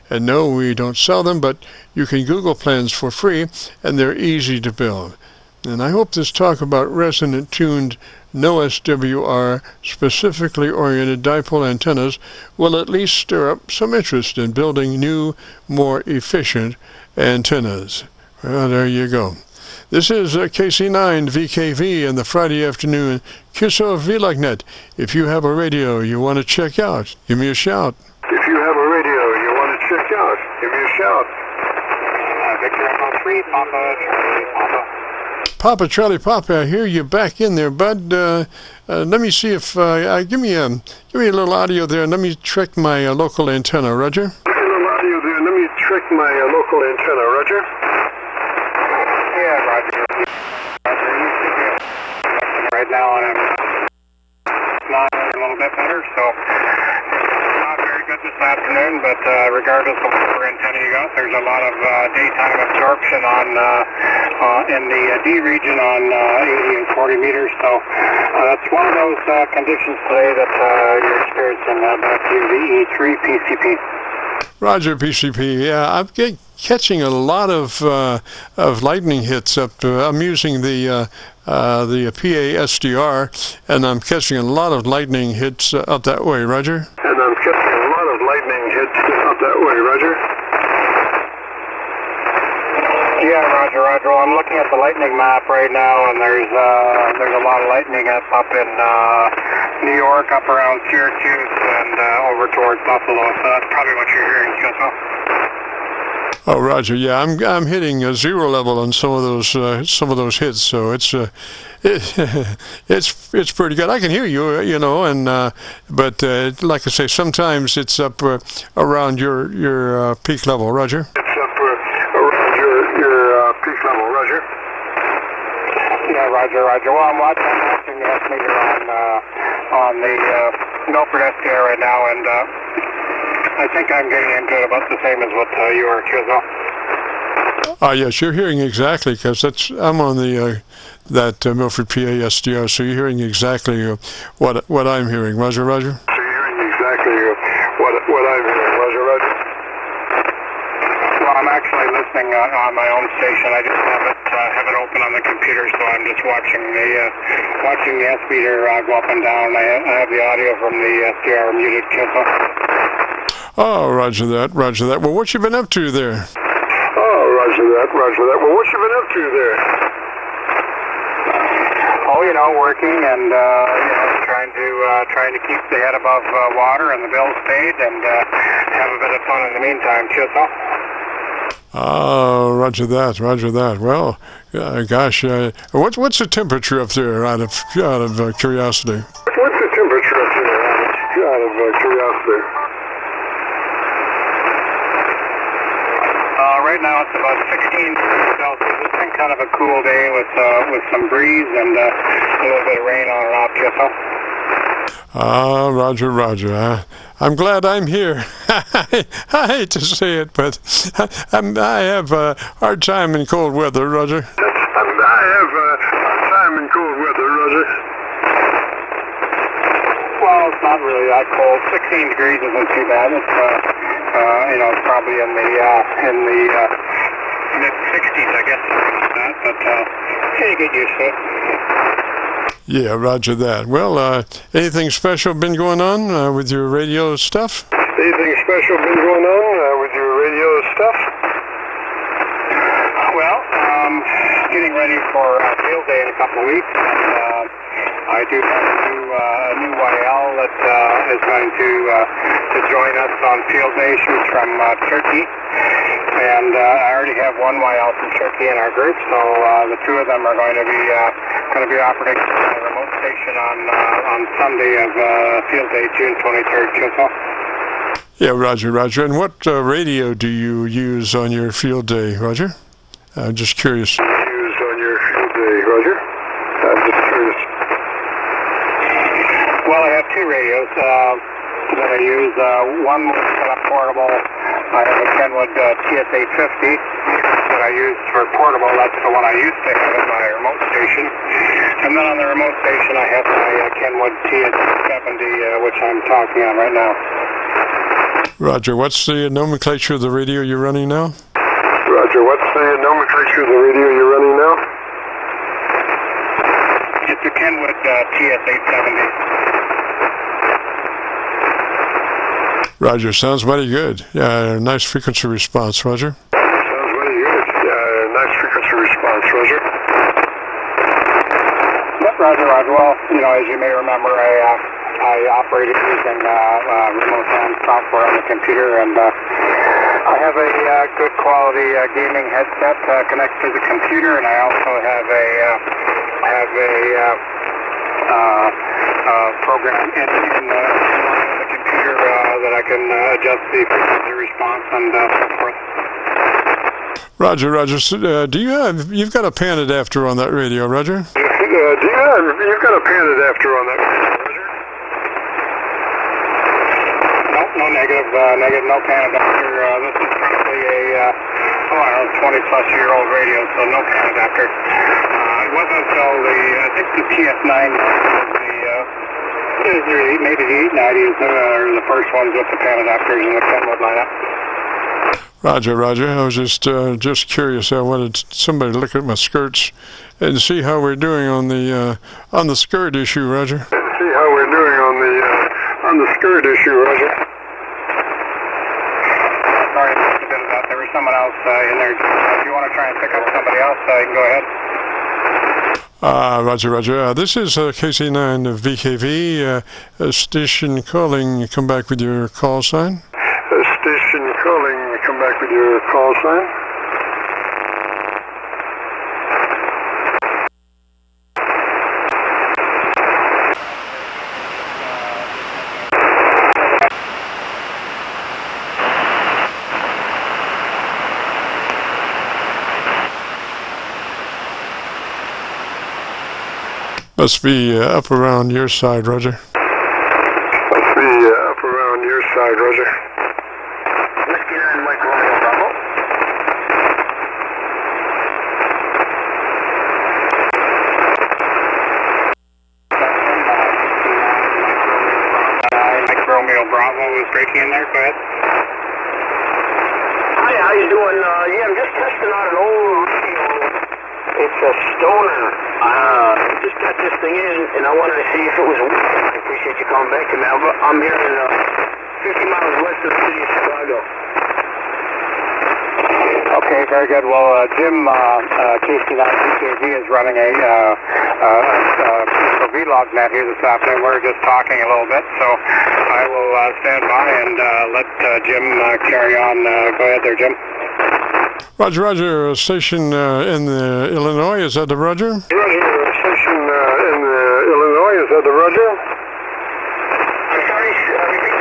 And no, we don't sell them, but you can Google plans for free, and they're easy to build. And I hope this talk about resonant-tuned, no SWR, specifically oriented dipole antennas will at least stir up some interest in building new, more efficient antennas. Well, there you go. This is KC9VKV in the Friday afternoon Qso-Vlog net. If you have a radio you want to check out, give me a shout. If you have a radio you want to check out, give me a shout. Victor Echo 3, Papa Charlie Papa. Papa Charlie Papa, I hear you back in there, bud. Let me see if give me a little audio there, and let me check my local antenna, Roger. Give me a little audio there, and let me check my local antenna, Roger. Yeah, Roger. Roger, you should be right now, and I'm not a little bit better, so not very good this afternoon, but regardless of whatever antenna you got, there's a lot of daytime absorption on in the D region on 80 and 40 meters, so that's one of those conditions today that you're experiencing. Back to the E3 PCP. Roger, PCP. Yeah, I'm catching a lot of lightning hits up. I'm using the PA SDR, and I'm catching a lot of lightning hits up that way, Roger. And I'm catching a lot of lightning hits up that way, Roger. Yeah, Roger, Roger. Well, I'm looking at the lightning map right now, and there's a lot of lightning up in New York, up around Syracuse, and over towards Buffalo. So that's probably what you're hearing, Qso. Oh, Roger. Yeah, I'm hitting a zero level on some of those hits, so it's pretty good. I can hear you, and but like I say, sometimes it's up around your peak level, Roger. It's up around your peak level, Roger. Yeah, Roger, Roger. Well, I'm watching the S meter on the Milford SDR right now, and I think I'm getting into it about the same as what you are, Qso. Yes, you're hearing exactly, because I'm on the that Milford PA SDR, so you're hearing exactly what I'm hearing. Roger, Roger. So you're hearing exactly what I'm hearing. Roger, Roger. Well, I'm actually listening on my own station. I just have it open on the computer, so I'm just watching the S meter go up and down. I have the audio from the SDR muted, Qso. Oh, Roger that, Roger that. Well, what you been up to there? Oh, Roger that, Roger that. Well, what you been up to there? Oh, working and trying to keep the head above water and the bills paid, and have a bit of fun in the meantime, Qso. Oh, Roger that, Roger that. Well, gosh, what's the temperature up there? Out of curiosity. What's the temperature up there? Out of curiosity. Right now it's about 16 degrees Celsius. It's been kind of a cool day with some breeze and a little bit of rain on and off, Qso. Roger, Roger. I'm glad I'm here. I hate to say it, but I have a hard time in cold weather, Roger. I have a hard time in cold weather, Roger. Well, it's not really that cold. 16 degrees isn't too bad. It's it's probably in the mid-60s, I guess, something like that. But you get used to it. Yeah, Roger that. Well, anything special been going on with your radio stuff? Anything special been going on with your radio stuff? Well, getting ready for field day couple of weeks. And, I do have a new YL that is going to join us on field day. She's from Turkey. And I already have one YL from Turkey in our group, so the two of them are going to be operating a remote station on Sunday of field day, June 23rd. Qso. Yeah, Roger, Roger. And what radio do you use on your field day, Roger? I'm just curious. Use on your field day, Roger? I'm just curious. Well, I have two radios that I use. One is portable. I have a Kenwood TS850 that I use for portable. That's the one I used to have at my remote station. And then on the remote station, I have my Kenwood TS70, which I'm talking on right now. Roger, what's the nomenclature of the radio you're running now? Roger, what's the nomenclature of the radio you're running now? It's a Kenwood TS870. Roger, sounds mighty good. Yeah, nice frequency response, Roger. Sounds mighty good. Nice frequency response, Roger. Yep, Roger, Roger. Well, as you may remember, I operated using remote hand software on the computer, and I have a good quality gaming headset connected to the computer, and I also have a program in the computer that I can adjust the frequency response and so forth. Roger, Roger. So, you've got a pan adapter on that radio, Roger? You've got a pan adapter on that radio, Roger? Nope, no negative, no pan adapter. This is probably a 20-plus-year-old radio, so no pan adapter. It wasn't until I think the TS9 maybe the 890s are the first ones with the pan adapters in the Kenwood lineup. Roger, Roger. I was just curious. I wanted somebody to look at my skirts and see how we're doing on the skirt issue, Roger. See how we're doing on the skirt issue, Roger. Sorry, I missed a bit of that. There was someone else in there. If you want to try and pick up somebody else, you can go ahead. Roger, Roger. This is KC9VKV, station calling. Come back with your call sign. Station calling. Come back with your call sign. Must be up around your side, Roger. Must be up around your side, Roger. Whiskey 9 Mike Romeo Bravo. Mike Romeo Bravo is breaking in there. Go ahead. Hi, how you doing? Yeah, I'm just testing out an old radio. It's a Stoner. Just got this thing in, and I wanted to see if it was working. I appreciate you calling back to me. I'm here in 50 miles west of the city of Chicago. Okay, very good. Well, Jim, KC9VKV is running a Qso-Vlog net here this afternoon. We're just talking a little bit, so I will stand by and let Jim carry on. Go ahead there, Jim. Roger, Roger. Station in Illinois. Is that the Roger? Roger. Station in Illinois. Is that the Roger? I'm sorry, repeat that, please?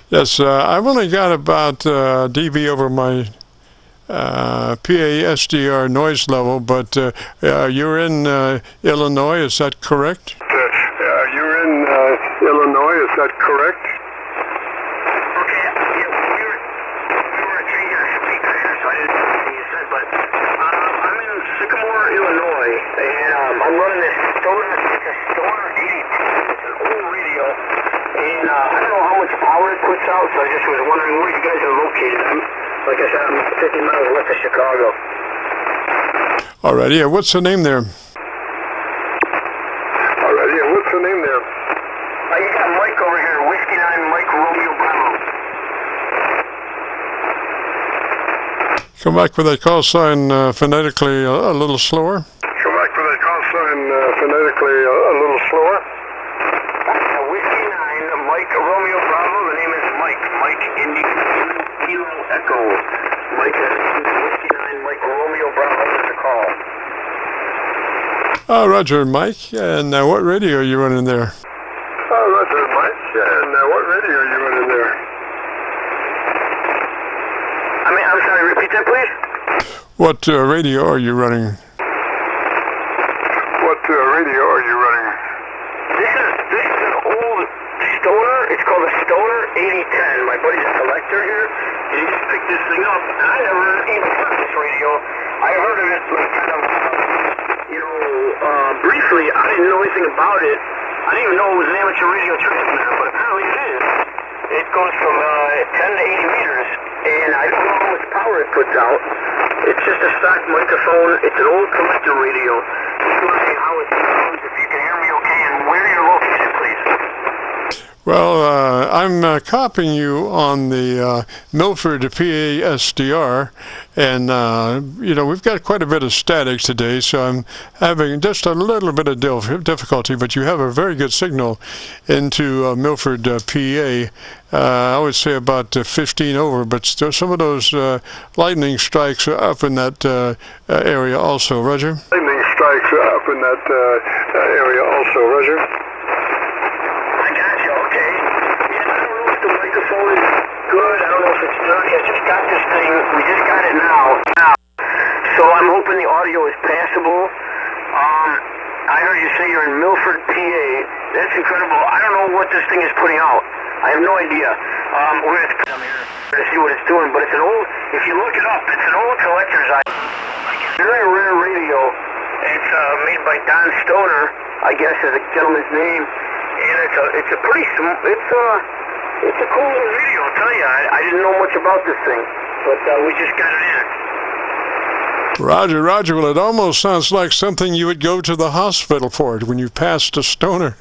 Yes, I've only got about dB over my PA-SDR noise level, but you're in Illinois. Is that correct? You're in Illinois. Is that correct? I'm running this Stoner 80. It's an old radio, and I don't know how much power it puts out, so I just was wondering where you guys are located. Like I said, I'm 50 miles west of Chicago. Alrighty, what's the name there? Alrighty, what's the name there? You got Mike over here, Whiskey 9 Mike Romeo Bravo. Come back with that call sign phonetically a little slower. only a little slower. Whiskey 9, Mike Romeo Bravo. The name is Mike. Mike Indy Kilo Echo. Mike Whiskey 9, Mike Romeo Bravo is the call. Roger, Mike. And what radio are you running there? Roger, Mike. And what radio are you running there? I'm sorry, repeat that, please? What radio are you running? What radio are you running? This is an old Stoner. It's called a Stoner 8010. My buddy's a collector here, and he just picked this thing up, and I never even heard this radio. I heard of it like kind of, briefly. I didn't know anything about it. I didn't even know it was an amateur radio transmitter, but apparently it is. It goes from 10 to 80 meters, and I don't know how much power it puts out. It's just a stock microphone. It's an old collector radio. Just want to see how it sounds, if you can hear me okay, and where you're located, please. Well, I'm copying you on the Milford PA SDR, and we've got quite a bit of static today, so I'm having just a little bit of difficulty, but you have a very good signal into Milford PA. I would say about 15 over, but still some of those lightning strikes are up in that area also. Roger? Lightning strikes up in that area also, Roger. Good. I don't know if it's dirty. I just got this thing. We just got it now. So I'm hoping the audio is passable. I heard you say you're in Milford, PA. That's incredible. I don't know what this thing is putting out. I have no idea. We're going to come here to see what it's doing. But it's an old, if you look it up, it's an old collector's item. Very rare radio. It's made by Don Stoner, I guess is the gentleman's name. And it's a pretty, it's a cool little video, I'll tell you. I didn't know much about this thing, but we just got it in. Roger. Well, it almost sounds like something you would go to the hospital for when you passed a Stoner.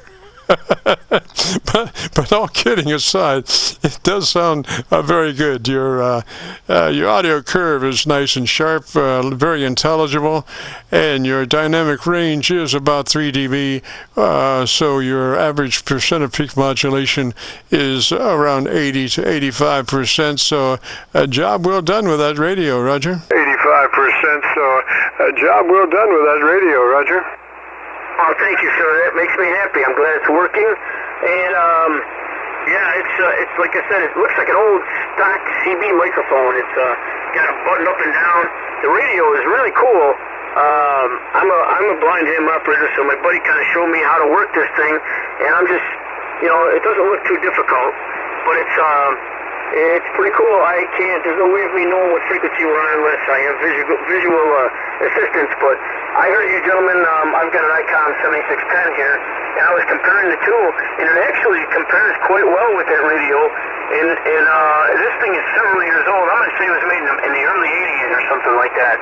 but all kidding aside, it does sound very good. Your audio curve is nice and sharp, very intelligible, and your dynamic range is about 3 dB. So your average percent of peak modulation is around 80 to 85%. So a job well done with that radio, Roger. 85%. So a job well done with that radio, Roger. Oh, thank you, sir. That makes me happy. I'm glad it's working. And, it's like I said, it looks like an old stock CB microphone. It's got a button up and down. The radio is really cool. I'm a blind ham operator, so my buddy kind of showed me how to work this thing. And I'm just, it doesn't look too difficult, but it's pretty cool. There's no way of me knowing what frequency we're on unless I have visual assistance, but I heard you gentlemen, I've got an Icon 7610 here, and I was comparing the two, and it actually compares quite well with that radio, and this thing is several years old. I'm going to say it was made in the early 80s or something like that.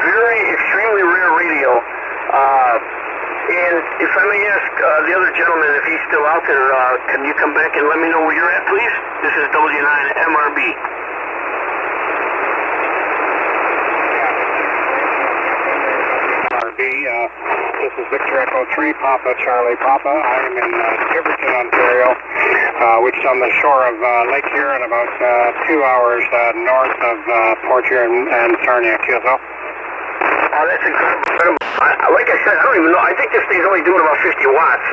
Very, extremely rare radio. And if I may ask the other gentleman, if he's still out there, can you come back and let me know where you're at, please? This is W9MRB. This is Victor Echo 3, Papa Charlie Papa. I'm in Tiverton, Ontario, which is on the shore of Lake Huron, about 2 hours north of Port Huron and Sarnia, Qso. Oh, that's incredible. Like I said, I don't even know. I think this thing's only doing about 50 watts.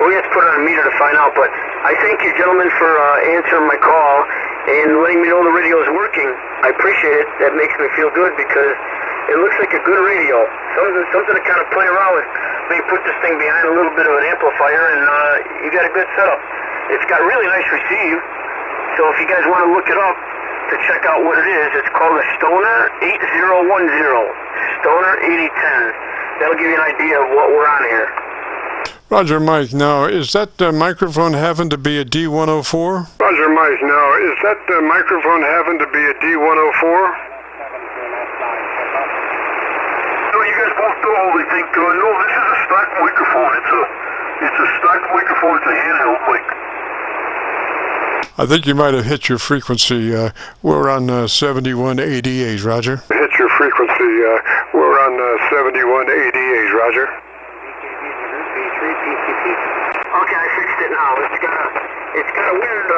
We have to put it on a meter to find out, but I thank you, gentlemen, for answering my call and letting me know the radio is working. I appreciate it. That makes me feel good because it looks like a good radio. Something to kind of play around with. Maybe put this thing behind a little bit of an amplifier, and you got a good setup. It's got really nice receive. So if you guys want to look it up to check out what it is, it's called a Stoner 8010. Stoner 8010. That'll give you an idea of what we're on here. Roger, Mike. Now, is that microphone happen to be a D104? Roger, Mike. Now, is that microphone happen to be a D104? You guys both totally think, no, this is a stock microphone. It's a stock microphone. It's a handheld mic. I think you might have hit your frequency. We're on 7188, Roger. Hit your frequency. We're on 7188, Roger. B3 Okay, I fixed it now. It's got a weird,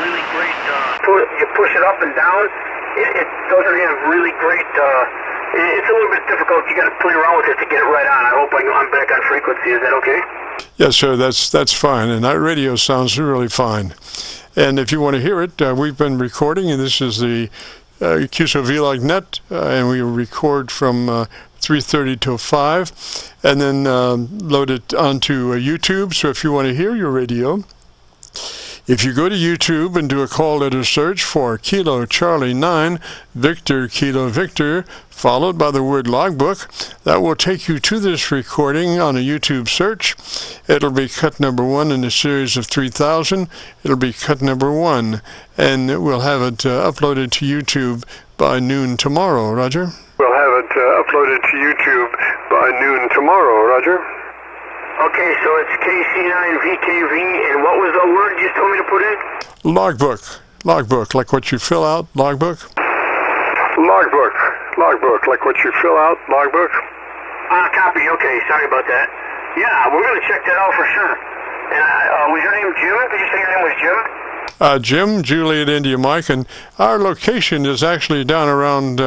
really great, you push it up and down, it doesn't have really great, it's a little bit difficult. You got to play around with it to get it right on. I hope I'm back on frequency. Is that okay? Yes, sir, that's fine, and that radio sounds really fine. And if you want to hear it, we've been recording, and this is the Qso-Vlog net, and we record from 3:30 till 5, and then load it onto YouTube. So if you want to hear your radio, if you go to YouTube and do a call letter search for Kilo Charlie 9 Victor Kilo Victor, followed by the word logbook, that will take you to this recording on a YouTube search. It'll be cut number 1 in a series of 3,000. It'll be cut number 1, and we'll have it uploaded to YouTube by noon tomorrow. Roger? We'll have it uploaded to YouTube by noon tomorrow. Roger? Okay, so it's KC9VKV, and what was the word you told me to put in? Logbook. Logbook, like what you fill out, logbook? Logbook. Logbook, like what you fill out, logbook? Copy, okay, sorry about that. Yeah, we're going to check that out for sure. And was your name Jim? Did you say your name was Jim? Jim, Juliet, India, Mike, and our location is actually down around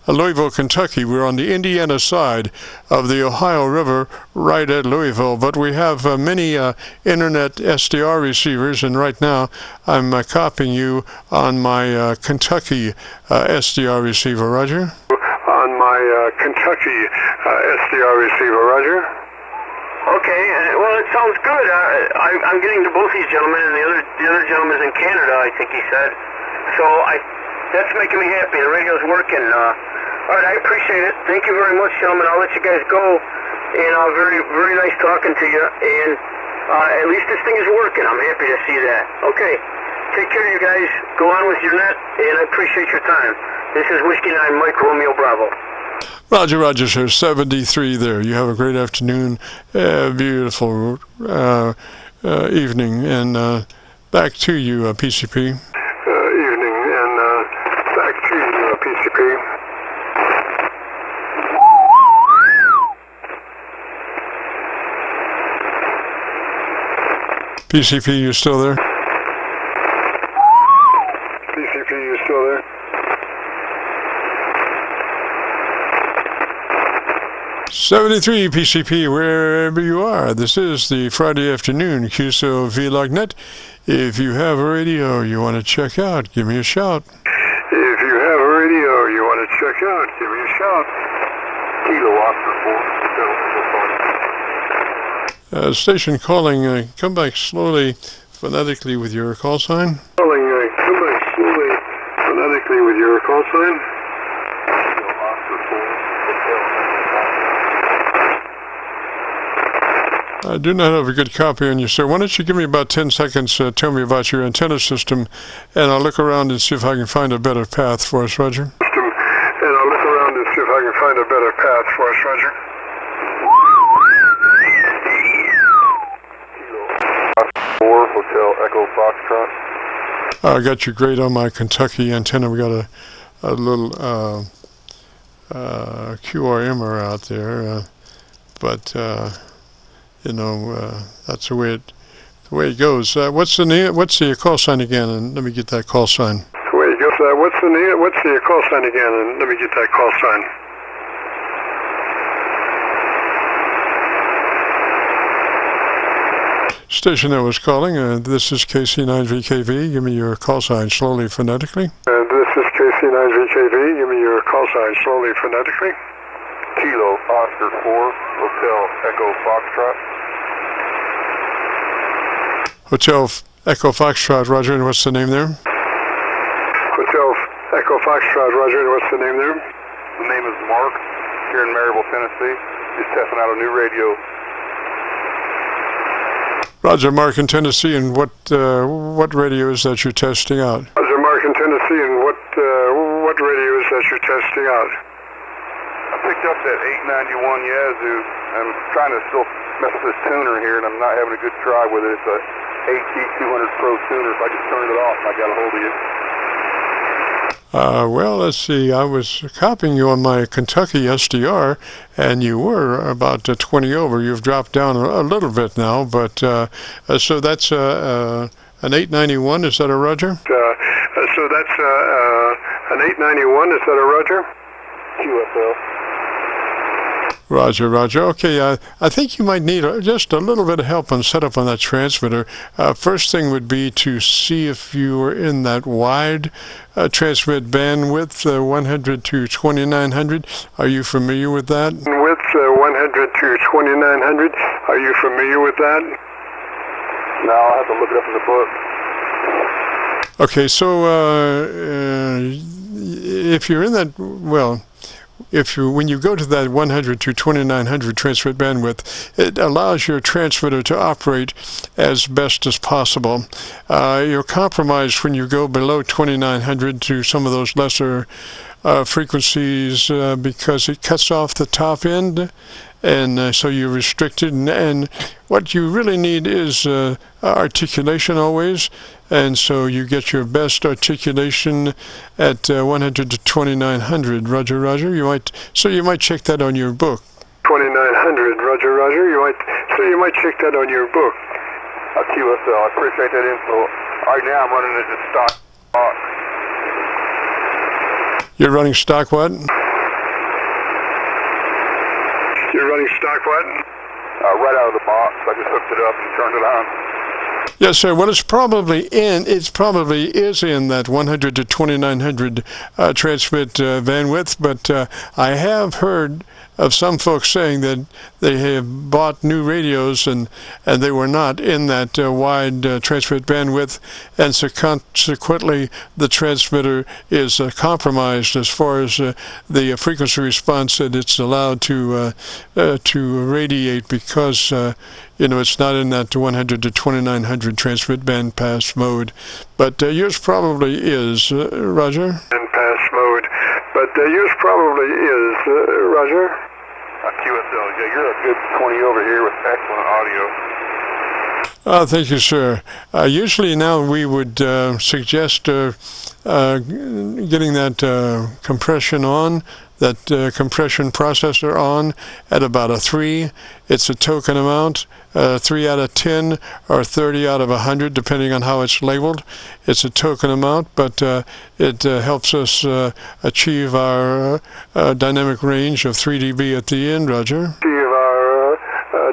Louisville, Kentucky. We're on the Indiana side of the Ohio River, right at Louisville, but we have many internet SDR receivers, and right now I'm copying you on my Kentucky SDR receiver. Roger? On my Kentucky SDR receiver. Roger? Okay, well, it sounds good. I'm getting to both these gentlemen, and the other gentleman's in Canada, I think he said. So that's making me happy. The radio's working. All right, I appreciate it. Thank you very much, gentlemen. I'll let you guys go. And very, very nice talking to you. And at least this thing is working. I'm happy to see that. Okay, take care, you guys. Go on with your net, and I appreciate your time. This is Whiskey 9 Mike Romeo Bravo. Roger, Roger, sir. 73 there. You have a great afternoon, beautiful evening, and back to you, PCP. Evening, and back to you, PCP. PCP, you still there? PCP, you still there? '73 PCP, wherever you are. This is the Friday afternoon Qso-Vlog net. If you have a radio you want to check out, give me a shout. If you have a radio you want to check out, give me a shout. Kilo Oscar 4. Station calling, come back slowly, phonetically with your call sign. Calling, come back slowly, phonetically with your call sign. I do not have a good copy on you, sir. Why don't you give me about 10 seconds, tell me about your antenna system, and I'll look around and see if I can find a better path for us, Roger. And I'll look around and see if I can find a better path for us, Roger. Kilo 4, Hotel Echo Foxtrot. I got you great on my Kentucky antenna. We got a little QRMer out there, but you know, that's the way it goes. What's the call sign again? And let me get that call sign. The way it goes. What's the call sign again? And let me get that call sign. Station that was calling. This is KC9VKV. Give me your call sign slowly, phonetically. This is KC9VKV. Give me your call sign slowly, phonetically. Kilo Oscar 4, Hotel Echo Foxtrot. Hotel Echo Foxtrot, Roger, and what's the name there? Hotel Echo Foxtrot, Roger, and what's the name there? The name is Mark, here in Maryville, Tennessee. Just testing out a new radio. Roger, Mark in Tennessee, and what radio is that you're testing out? Roger, Mark in Tennessee, and what radio is that you're testing out? I picked up that 891 Yazoo. I'm trying to still mess with this tuner here, and I'm not having a good try with it. It's a AT200 Pro tuner. If I just turn it off, I got a hold of you. Well, let's see. I was copying you on my Kentucky SDR, and you were about 20 over. You've dropped down a little bit now, but so that's an 891. Is that a Roger? So that's an 891. Is that a Roger? QSL. Roger, Roger. Okay, I think you might need just a little bit of help on setup on that transmitter. First thing would be to see if you were in that wide transmit bandwidth, 100 to 2900. Are you familiar with that? With 100 to 2900. Are you familiar with that? No, I'll have to look it up in the book. Okay, so if you're in that, well, when you go to that 100 to 2900 transmit bandwidth, it allows your transmitter to operate as best as possible. You're compromised when you go below 2900 to some of those lesser frequencies because it cuts off the top end, and so you're restricted. And what you really need is articulation always. And so you get your best articulation at 100 to 2900. Roger, Roger. You might check that on your book. 2900. Roger, Roger. You might check that on your book. QSL. I appreciate that info. Right now I'm running it as stock box. You're running stock what? You're running stock what? Right out of the box. I just hooked it up and turned it on. Yes, sir. Well, it probably is in that 100 to 2900 transmit bandwidth, but I have heard of some folks saying that they have bought new radios and they were not in that wide transmit bandwidth, and so consequently the transmitter is compromised as far as the frequency response that it's allowed to radiate, because it's not in that 100 to 2900 transmit bandpass mode. But yours probably is, Roger. Bandpass mode, but yours probably is, Roger. QSL, yeah, you're a good 20 over here with excellent audio. Thank you, sir. Usually now we would suggest getting that compression on, that compression processor on at about a 3. It's a token amount, 3 out of 10 or 30 out of 100, depending on how it's labeled. It's a token amount, but it helps us achieve our dynamic range of 3 dB at the end, Roger. Achieve our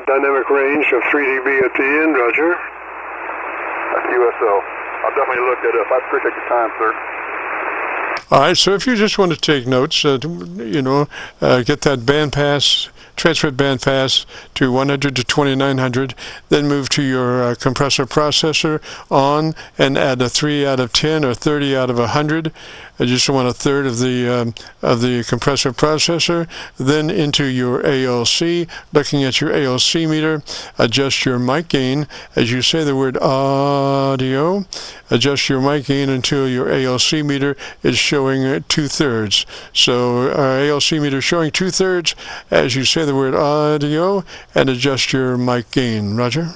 dynamic range of 3 dB at the end, Roger. QSL. I'll definitely look that up. I appreciate your time, sir. All right, so if you just want to take notes, get that bandpass, transmit bandpass to 100 to 2900, then move to your compressor processor on and add a 3 out of 10 or 30 out of 100. I just want a third of the compressor processor. Then into your ALC, looking at your ALC meter, adjust your mic gain. As you say the word audio, adjust your mic gain until your ALC meter is showing 2/3. So our ALC meter showing 2/3 as you say the word audio, and adjust your mic gain. Roger? You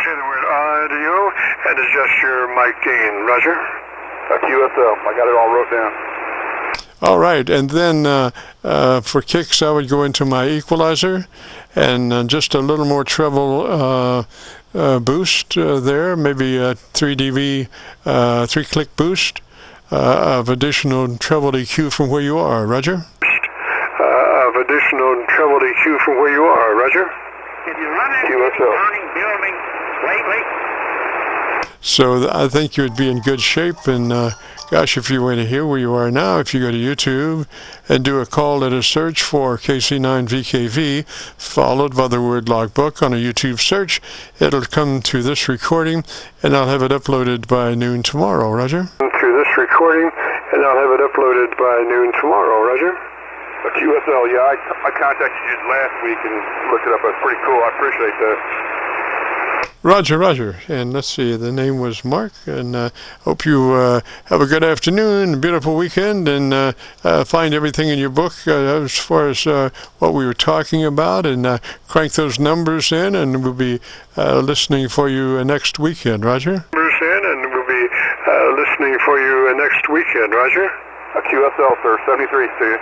say the word audio and adjust your mic gain. Roger? QSL. I got it all wrote down. All right, and then for kicks, I would go into my equalizer and just a little more treble boost there, maybe a 3 dB, 3-click boost of additional treble EQ from where you are. Roger? Of additional treble EQ from where you are. Roger? Did you run into QSL. burning buildings lately? So I think you would be in good shape, and gosh, if you were to hear where you are now, if you go to YouTube and do a call letter search for KC9VKV, followed by the word logbook on a YouTube search, it'll come to this recording, and I'll have it uploaded by noon tomorrow. Roger? Through this recording, and I'll have it uploaded by noon tomorrow. Roger? QSL, yeah, I contacted you last week and looked it up. It's pretty cool. I appreciate that. Roger, Roger. And let's see, the name was Mark, and hope you have a good afternoon, a beautiful weekend, and find everything in your book as far as what we were talking about, and crank those numbers in, and we'll be listening for you next weekend. Roger? Numbers in, and we'll be listening for you next weekend. Roger? QSL, sir, 73 to you.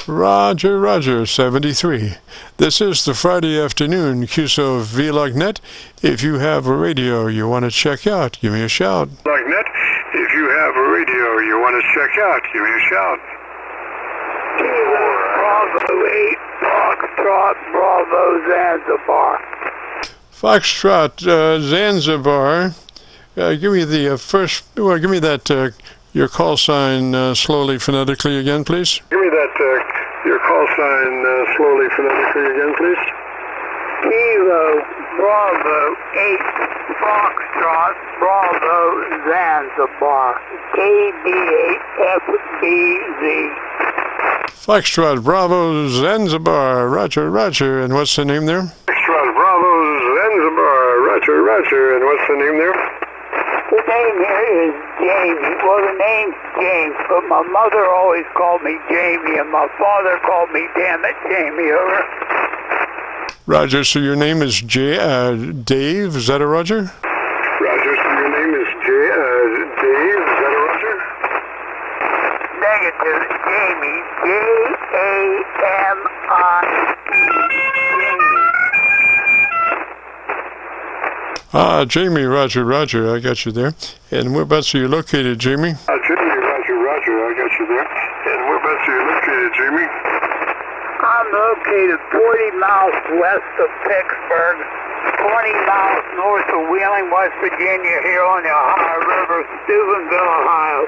Roger, Roger, 73. This is the Friday afternoon Qso-Vlog net. If you have a radio you want to check out, give me a shout. Net. If you have a radio you want to check out, give me a shout. Bravo 8, Foxtrot, Bravo, Zanzibar. Foxtrot, Zanzibar. Give me the first, well, give me that, your call sign slowly phonetically again, please. Give me that, your call sign slowly phonetically again, please. Kilo, Bravo 8, Foxtrot, Bravo, Zanzibar. KB8FBZ. Foxtrot, Bravo, Zanzibar. Roger, Roger. And what's the name there? Foxtrot, Bravo, Zanzibar. Roger, Roger. And what's the name there? The name here is Jamie. Well, the name's James, but my mother always called me Jamie, and my father called me, damn it, Jamie, over. Roger, so your name is Dave, is that a Roger? Roger, so your name is Dave, is that a Roger? Negative, Jamie, Jamie. Jamie, Roger, Roger, I got you there. And whereabouts are you located, Jamie? Jamie, Roger, Roger, I got you there. And whereabouts are you located, Jamie? I'm located 40 miles west of Pittsburgh, 20 miles north of Wheeling, West Virginia, here on the Ohio River, Steubenville, Ohio.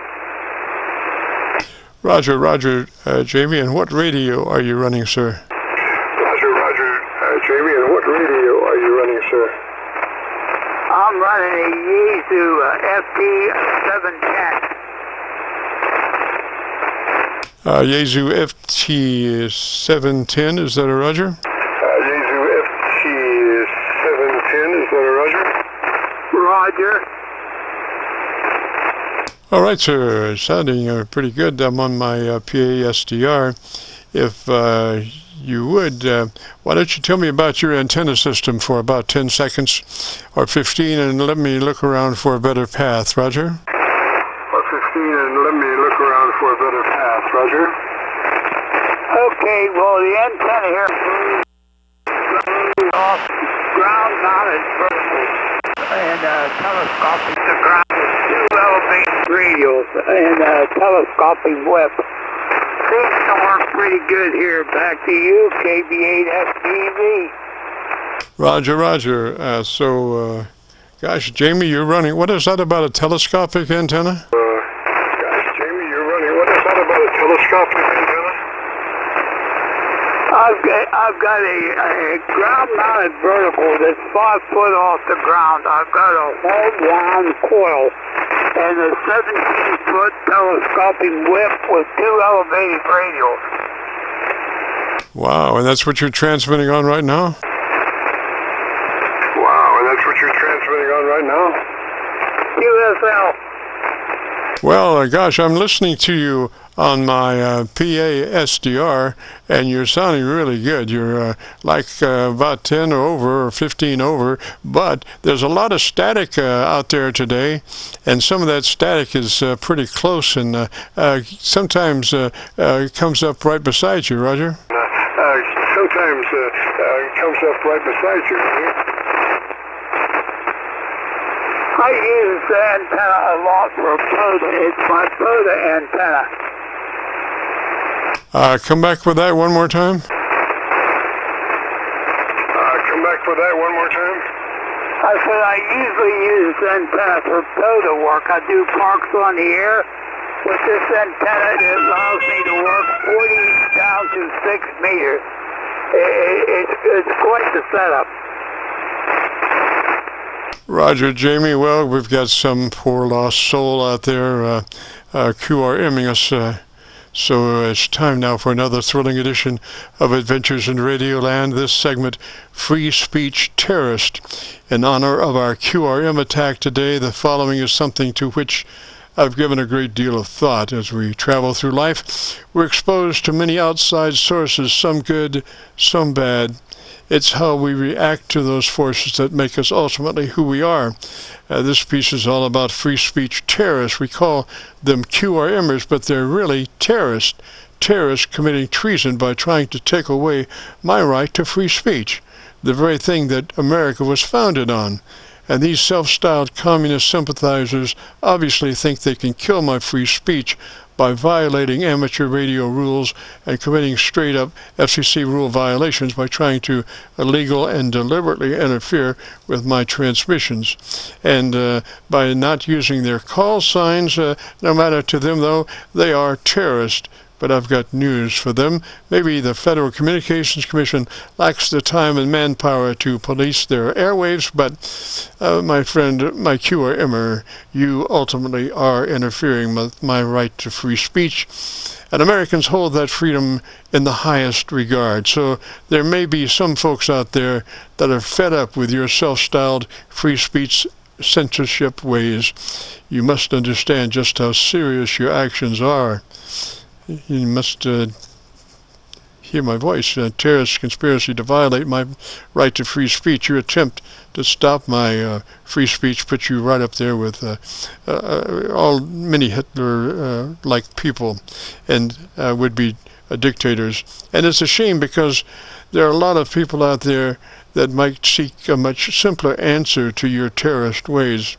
Roger, Roger, Jamie, and what radio are you running, sir? Roger, Roger, Jamie, and what radio are you running, sir? I'm running a Yaesu FT710. Yaesu FT710, is that a Roger? Yaesu FT710, is that a Roger? Roger. All right, sir, sounding pretty good. I'm on my PA SDR. If you would, why don't you tell me about your antenna system for about 10 seconds or 15 and let me look around for a better path, Roger? Or 15 and let me look around for a better path, Roger? Okay, well, the antenna here off ground-mounted vertical and telescopic to ground with 2 elevated radials and telescoping whip. Seems to work pretty good here. Back to you, KB8FBV. Roger, Roger. Gosh, Jamie, you're running. What is that about a telescopic antenna? Gosh, Jamie, you're running. What is that about a telescopic antenna? I've got a ground-mounted vertical that's 5 foot off the ground. I've got a home-wound coil and a 17-foot telescoping whip with 2 elevated radials. Wow, and that's what you're transmitting on right now? Wow, and that's what you're transmitting on right now? QSL. Well, gosh, I'm listening to you on my PA SDR, and you're sounding really good. You're like about 10 over or 15 over, but there's a lot of static out there today, and some of that static is pretty close, and sometimes it comes up right beside you, Roger. Sometimes it comes up right beside you, right? I use the antenna a lot for POTA. It's my POTA antenna. Come back with that one more time. Come back with that one more time. I said I usually use this antenna for POTA work. I do parks on the air. With this antenna, it allows me to work 40 down to 6 meters. It's quite the setup. Roger, Jamie. Well, we've got some poor lost soul out there QRMing us. So it's time now for another thrilling edition of Adventures in Radioland. This segment, Free Speech Terrorist. In honor of our QRM attack today, the following is something to which I've given a great deal of thought. As we travel through life, we're exposed to many outside sources, some good, some bad. It's how we react to those forces that make us ultimately who we are. This piece is all about free speech terrorists. We call them QRMers, but they're really terrorists committing treason by trying to take away my right to free speech, the very thing that America was founded on. And these self-styled communist sympathizers obviously think they can kill my free speech by violating amateur radio rules and committing straight-up FCC rule violations by trying to illegal and deliberately interfere with my transmissions. And by not using their call signs, no matter to them, though, they are terrorists. But I've got news for them. Maybe the Federal Communications Commission lacks the time and manpower to police their airwaves, but my friend, my QRMer, you ultimately are interfering with my right to free speech. And Americans hold that freedom in the highest regard. So there may be some folks out there that are fed up with your self-styled free speech censorship ways. You must understand just how serious your actions are. You must hear my voice. Terrorist conspiracy to violate my right to free speech. Your attempt to stop my free speech puts you right up there with all many Hitler-like people and would-be dictators. And it's a shame because there are a lot of people out there that might seek a much simpler answer to your terrorist ways.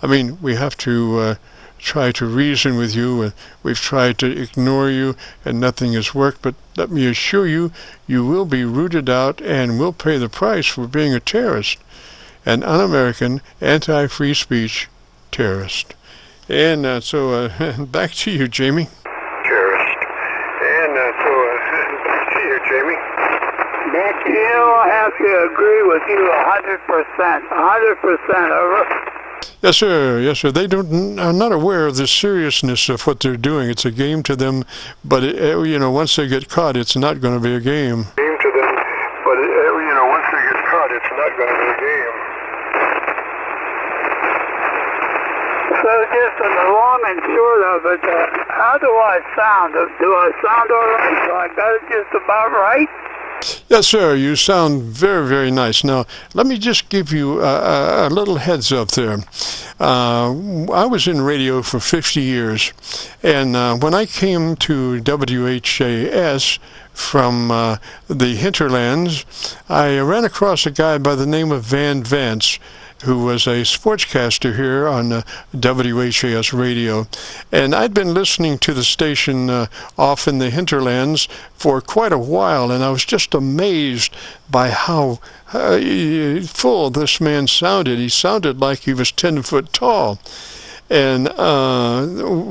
I mean, we have to try to reason with you, and we've tried to ignore you, and nothing has worked. But let me assure you, you will be rooted out and will pay the price for being a terrorist, an un-American, anti-free speech terrorist. And so back to you, Jamie. Terrorist. And back to you, Jamie. Nick, I have to agree with you 100%. 100%. Yes, sir. Yes, sir. They are not aware of the seriousness of what they're doing. It's a game to them, but once they get caught, it's not going to be a game. Game to them, but once they get caught, it's not going to be a game. So just the long and short of it, how do I sound? Do I sound all right? Do I got it just about right? Yes, sir. You sound very, very nice. Now, let me just give you a little heads up there. I was in radio for 50 years, and when I came to WHAS from the hinterlands, I ran across a guy by the name of Van Vance, who was a sportscaster here on WHAS radio. And I'd been listening to the station off in the hinterlands for quite a while, and I was just amazed by how full this man sounded. He sounded like he was 10 foot tall. And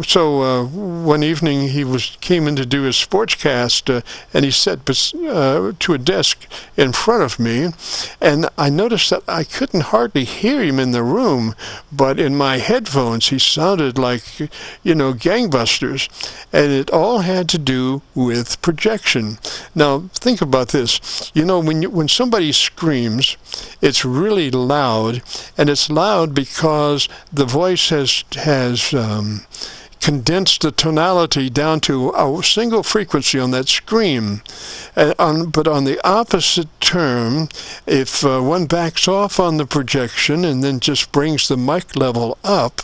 so one evening he came in to do his sportscast, and he sat to a desk in front of me, and I noticed that I couldn't hardly hear him in the room, but in my headphones he sounded like, gangbusters, and it all had to do with projection. Now think about this. When somebody screams, it's really loud, and it's loud because the voice has condensed the tonality down to a single frequency on that scream. But on the opposite term, if one backs off on the projection and then just brings the mic level up,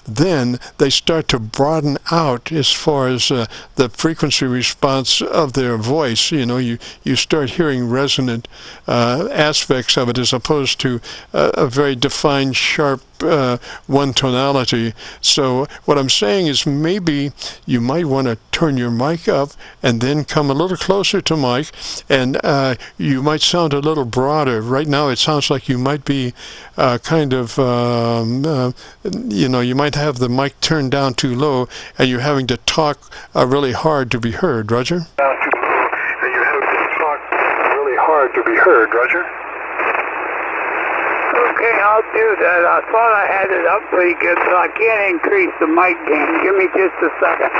then they start to broaden out as far as the frequency response of their voice. You start hearing resonant aspects of it as opposed to a very defined, sharp one tonality. So what I'm saying is maybe you might want to turn your mic up and then come a little closer to mic, and you might sound a little broader. Right now it sounds like you might be you might have the mic turned down too low and you're having to talk really hard to be heard. Roger? Down too low, and you have to talk really hard to be heard. Roger? Okay, I'll do that. I thought I had it up pretty good, but I can't increase the mic gain. Give me just a second.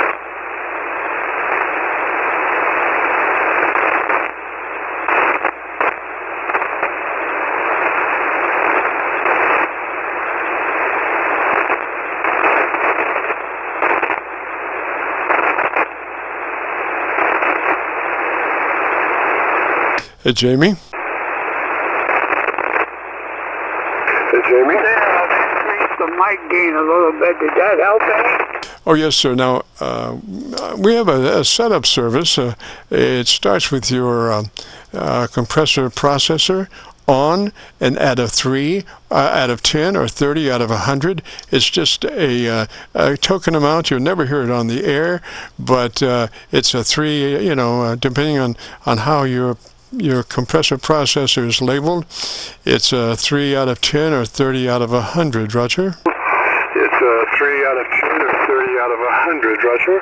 Hey, Jamie? Jamie. There, I've increased the mic gain a little bit. Did that help any? Oh, yes, sir. Now, we have a setup service. It starts with your compressor processor on, and out of 3, out of 10, or 30 out of 100. It's just a token amount. You'll never hear it on the air, but it's a 3, depending on how your compressor processor is labeled. It's a 3 out of 10 or 30 out of 100, Roger. It's a 3 out of 10 or 30 out of 100, Roger.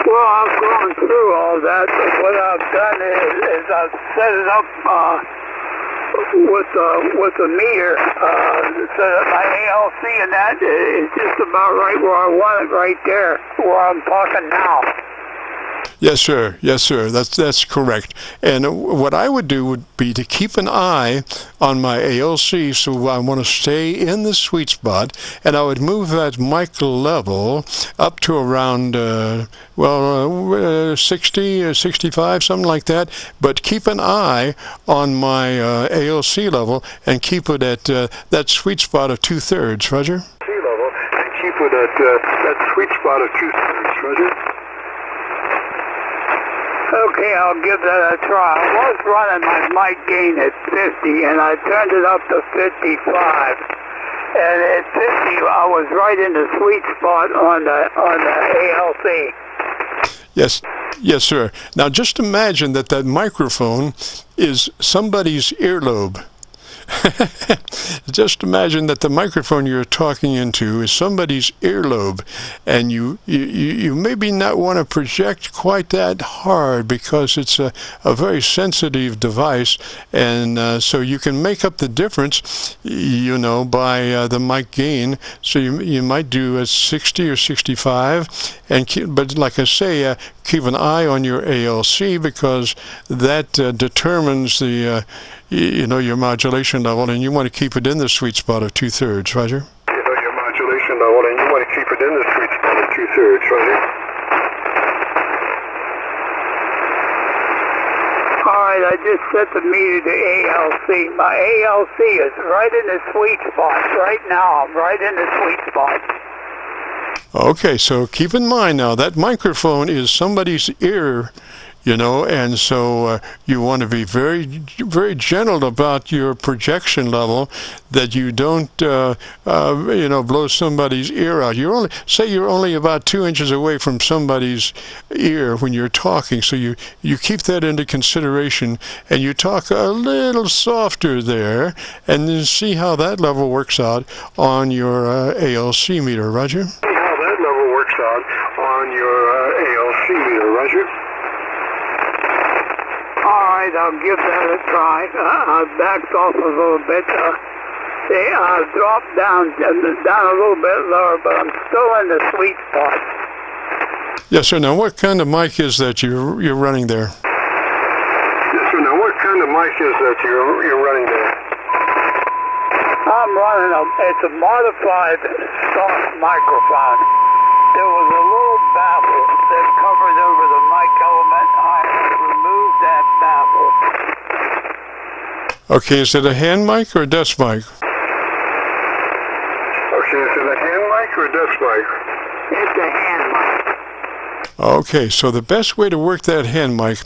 Well, I've gone through all that, but what I've done is I've set it up with the meter, so that my ALC and that is just about right where I want it, right there, where I'm talking now. Yes, sir. Yes, sir. That's correct. And what I would do would be to keep an eye on my ALC, so I want to stay in the sweet spot, and I would move that mic level up to around 60 or 65, something like that. But keep an eye on my ALC level and keep it at that sweet spot of 2/3, Roger. Level and keep it at that sweet spot of 2/3, Roger. Okay, I'll give that a try. I was running my mic gain at 50, and I turned it up to 55. And at 50, I was right in the sweet spot on the ALC. Yes, sir. Now, just imagine that microphone is somebody's earlobe. Just imagine that the microphone you're talking into is somebody's earlobe, and you maybe not want to project quite that hard because it's a very sensitive device, and so you can make up the difference, by the mic gain. So you might do a 60 or 65, but like I say, keep an eye on your ALC, because that determines the your modulation level, and you want to keep it in the sweet spot of 2/3, Roger. Your modulation level, and you want to keep it in the sweet spot of 2/3, Roger. All right, I just set the meter to ALC. My ALC is right in the sweet spot. Right now, I'm right in the sweet spot. Okay, so keep in mind now that microphone is somebody's ear, and so you want to be very, very gentle about your projection level, that you don't, blow somebody's ear out. You're only about 2 inches away from somebody's ear when you're talking, so you keep that into consideration, and you talk a little softer there, and then see how that level works out on your ALC meter, Roger. See how that level works out on your ALC meter, Roger. All right, I'll give that a try. I backed off a little bit. I dropped down a little bit lower, but I'm still in the sweet spot. Yes, sir. Now, what kind of mic is that you're running there? Yes, sir. Now, what kind of mic is that you're running there? I'm running it's a modified soft microphone. There was a little baffle that covered over the mic element. I removed that baffle. Okay, is it a hand mic or a desk mic? Okay, is it a hand mic or a desk mic? It's a hand mic. Okay, so the best way to work that hand mic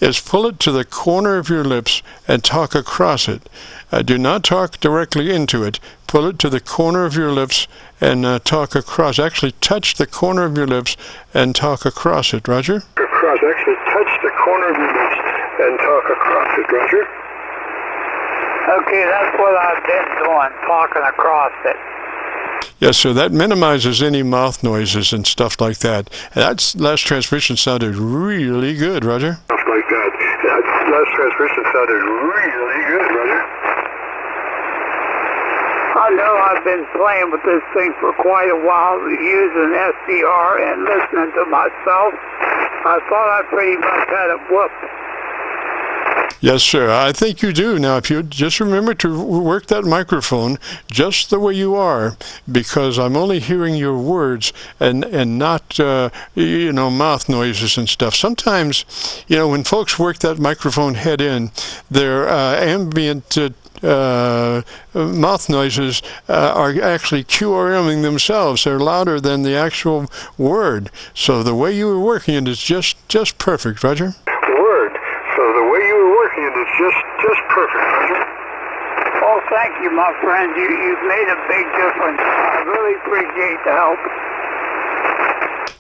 is pull it to the corner of your lips and talk across it. Do not talk directly into it. Pull it to the corner of your lips and talk across. Actually, touch the corner of your lips and talk across it, Roger. Across. Actually, touch the corner of your lips and talk across it, Roger. Okay, that's what I've been doing, talking across it. Yes, sir. That minimizes any mouth noises and stuff like that. And that last transmission sounded really good, Roger. Stuff like that. That last transmission sounded really good, Roger. I know I've been playing with this thing for quite a while, using SDR and listening to myself. I thought I pretty much had it whooped. Yes, sir. I think you do. Now, if you just remember to work that microphone just the way you are, because I'm only hearing your words and not, mouth noises and stuff. Sometimes, when folks work that microphone head in, their ambient mouth noises are actually QRMing themselves. They're louder than the actual word. So the way you were working it is just perfect, Roger. Word. So the way you were working it is just perfect, Roger. Oh, thank you, my friend. You've made a big difference. I really appreciate the help.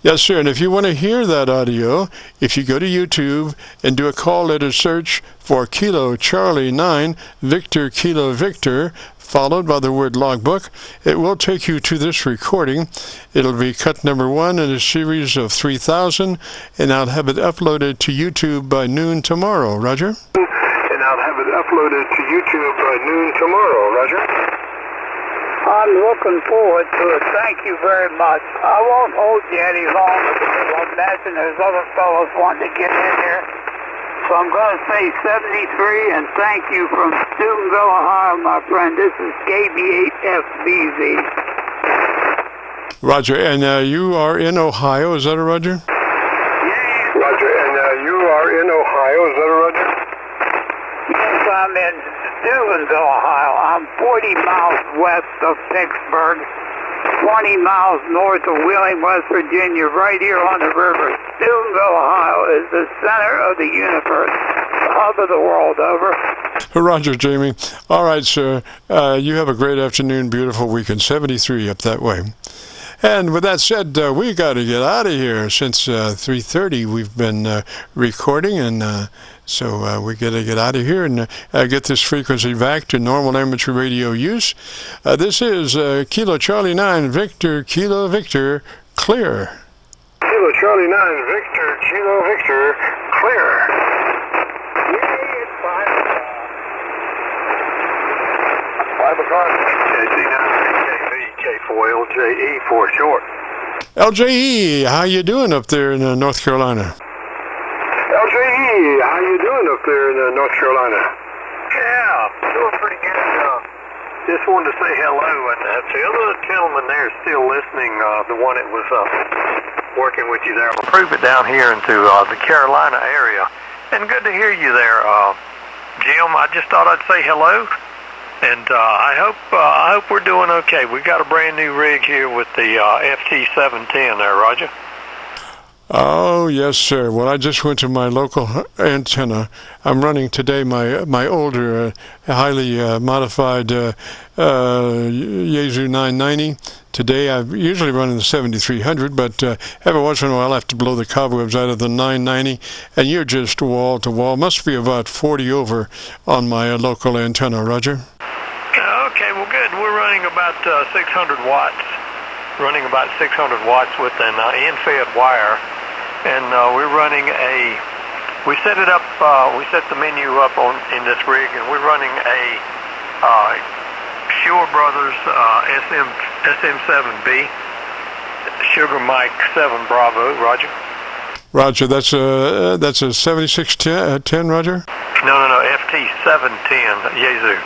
Yes, sir. And if you want to hear that audio, if you go to YouTube and do a call letter search for Kilo Charlie 9 Victor Kilo Victor, followed by the word logbook, it will take you to this recording. It'll be cut number 1 in a series of 3,000, and I'll have it uploaded to YouTube by noon tomorrow. Roger? And I'll have it uploaded to YouTube by noon tomorrow. Roger? I'm looking forward to it. Thank you very much. I won't hold you any longer because I imagine there's other fellows wanting to get in here. So I'm going to say 73 and thank you from Steubenville, Ohio, my friend. This is KB8FBZ. Roger. And you are in Ohio, is that a Roger? Yes. Roger. And you are in Ohio, is that a Roger? Yes, I'm in Steubenville, Ohio. I'm 40 miles west of Pittsburgh, 20 miles north of Wheeling, West Virginia, right here on the river. Steubenville, Ohio is the center of the universe, the hub of the world. Over. Roger, Jamie. All right, sir. You have a great afternoon, beautiful weekend. 73 up that way. And with that said, we got to get out of here. Since 3:30 we've been recording, and so we got to get out of here and get this frequency back to normal amateur radio use. This is Kilo Charlie 9 Victor Kilo Victor, clear. Kilo Charlie 9 Victor Kilo Victor, clear. Yay, it's 5 o'clock. KC9VKV, K4LJE for short. LJE, how you doing up there in North Carolina? LJE, how you doing up there in North Carolina? Yeah, doing pretty good. Just wanted to say hello, and the other gentleman there is still listening, the one that was working with you there. I'll prove it down here into the Carolina area. And good to hear you there, Jim. I just thought I'd say hello, and I hope we're doing okay. We got a brand new rig here with the FT710 there, Roger. Oh, yes, sir. Well, I just went to my local antenna. I'm running today my older, highly modified Yaesu 990. Today, I'm usually running the 7300, but every once in a while I have to blow the cobwebs out of the 990, and you're just wall to wall. Must be about 40 over on my local antenna, Roger. Okay, well, good. We're running about 600 watts. Running about 600 watts with an in-fed wire. And we're running we set it up, we set the menu up in this rig, and we're running a Shore Brothers SM7B, Sugar Mike 7 Bravo, Roger. Roger, that's a 7610, Roger? No, FT710, Yaesu.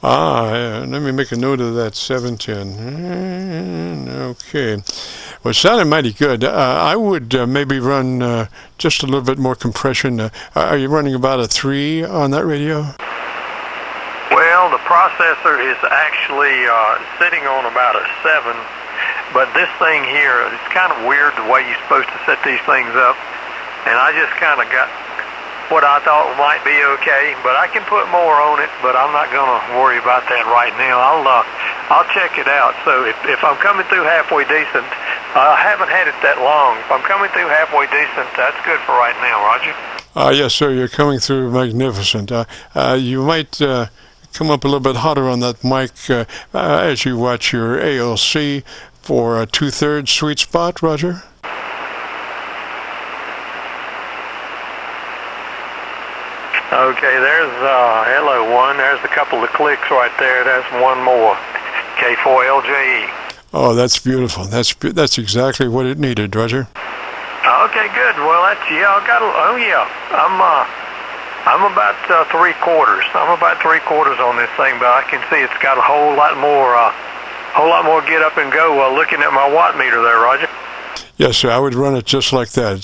Yeah. Let me make a note of that, 710. Okay. Well, it sounded mighty good. I would maybe run just a little bit more compression. Are you running about a 3 on that radio? Well, the processor is actually sitting on about a 7, but this thing here, it's kind of weird the way you're supposed to set these things up, and I just kind of got what I thought might be okay, but I can put more on it, but I'm not going to worry about that right now. I'll check it out. So if I'm coming through halfway decent, I haven't had it that long. If I'm coming through halfway decent, that's good for right now, Roger. Yes, sir, you're coming through magnificent. You might come up a little bit hotter on that mic as you watch your ALC for a 2/3 sweet spot, Roger. Okay, there's hello one. There's a couple of clicks right there. There's one more. K4LJE. Oh, that's beautiful. That's exactly what it needed, Roger. Okay, good. Well, I'm about 3/4. I'm about 3/4 on this thing, but I can see it's got a whole lot more get up and go looking at my watt meter there, Roger. Yes, sir. I would run it just like that. It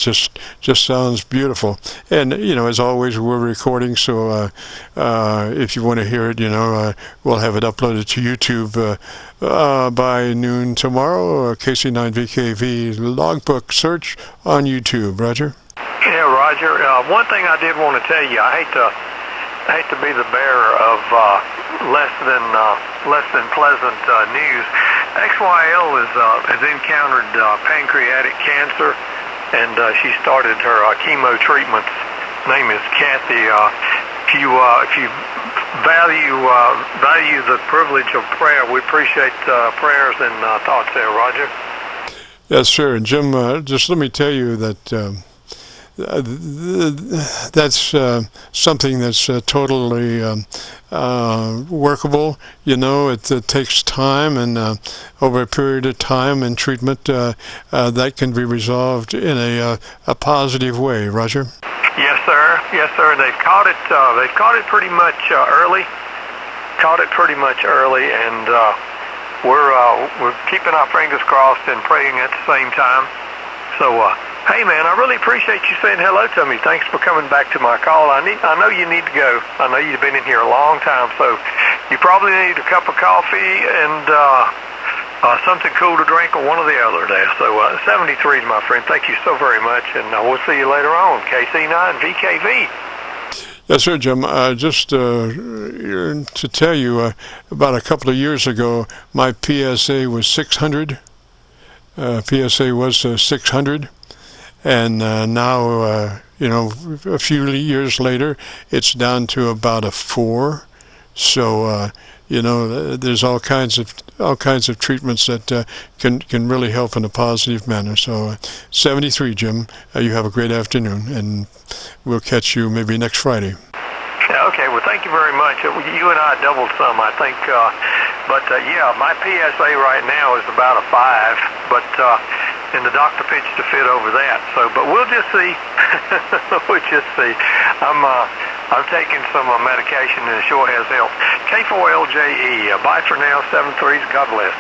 just sounds beautiful. And as always, we're recording, so if you want to hear it, we'll have it uploaded to YouTube by noon tomorrow. KC9VKV logbook search on YouTube. Roger. Yeah, Roger. One thing I did want to tell you, I hate to be the bearer of less than pleasant news. XYL has encountered pancreatic cancer, and she started her chemo treatments. Name is Kathy. If you value the privilege of prayer, we appreciate prayers and thoughts there, Roger. Yes, sir. And Jim, just let me tell you that that's something that's totally workable. It takes time, and over a period of time and treatment, that can be resolved in a positive way. Roger. Yes, sir. Yes, sir. They've caught it. They've caught it pretty much early. And we're keeping our fingers crossed and praying at the same time. So. Hey man, I really appreciate you saying hello to me. Thanks for coming back to my call. I know you need to go. I know you've been in here a long time, so you probably need a cup of coffee and something cool to drink, or one or the other there. So 73, my friend. Thank you so very much, and we'll see you later on. KC9VKV. Yes, sir, Jim. Just to tell you, about a couple of years ago, my PSA was 600. PSA was 600. And now, a few years later, it's down to about a 4. So, there's all kinds of treatments that can really help in a positive manner. So, 73, Jim. You have a great afternoon, and we'll catch you maybe next Friday. Yeah, okay. Well, thank you very much. You and I doubled some, I think. But my PSA right now is about a 5. But and the doctor pitched to fit over that. So, but we'll just see. We'll just see. I'm taking some medication, and it sure has helped. K4LJE. Bye for now. 73s. God bless.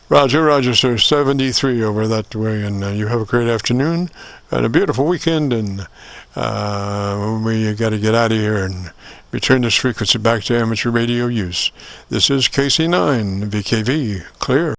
Roger, sir. 73 over that way, and you have a great afternoon and a beautiful weekend. And we got to get out of here and return this frequency back to amateur radio use. This is KC9VKV. Clear.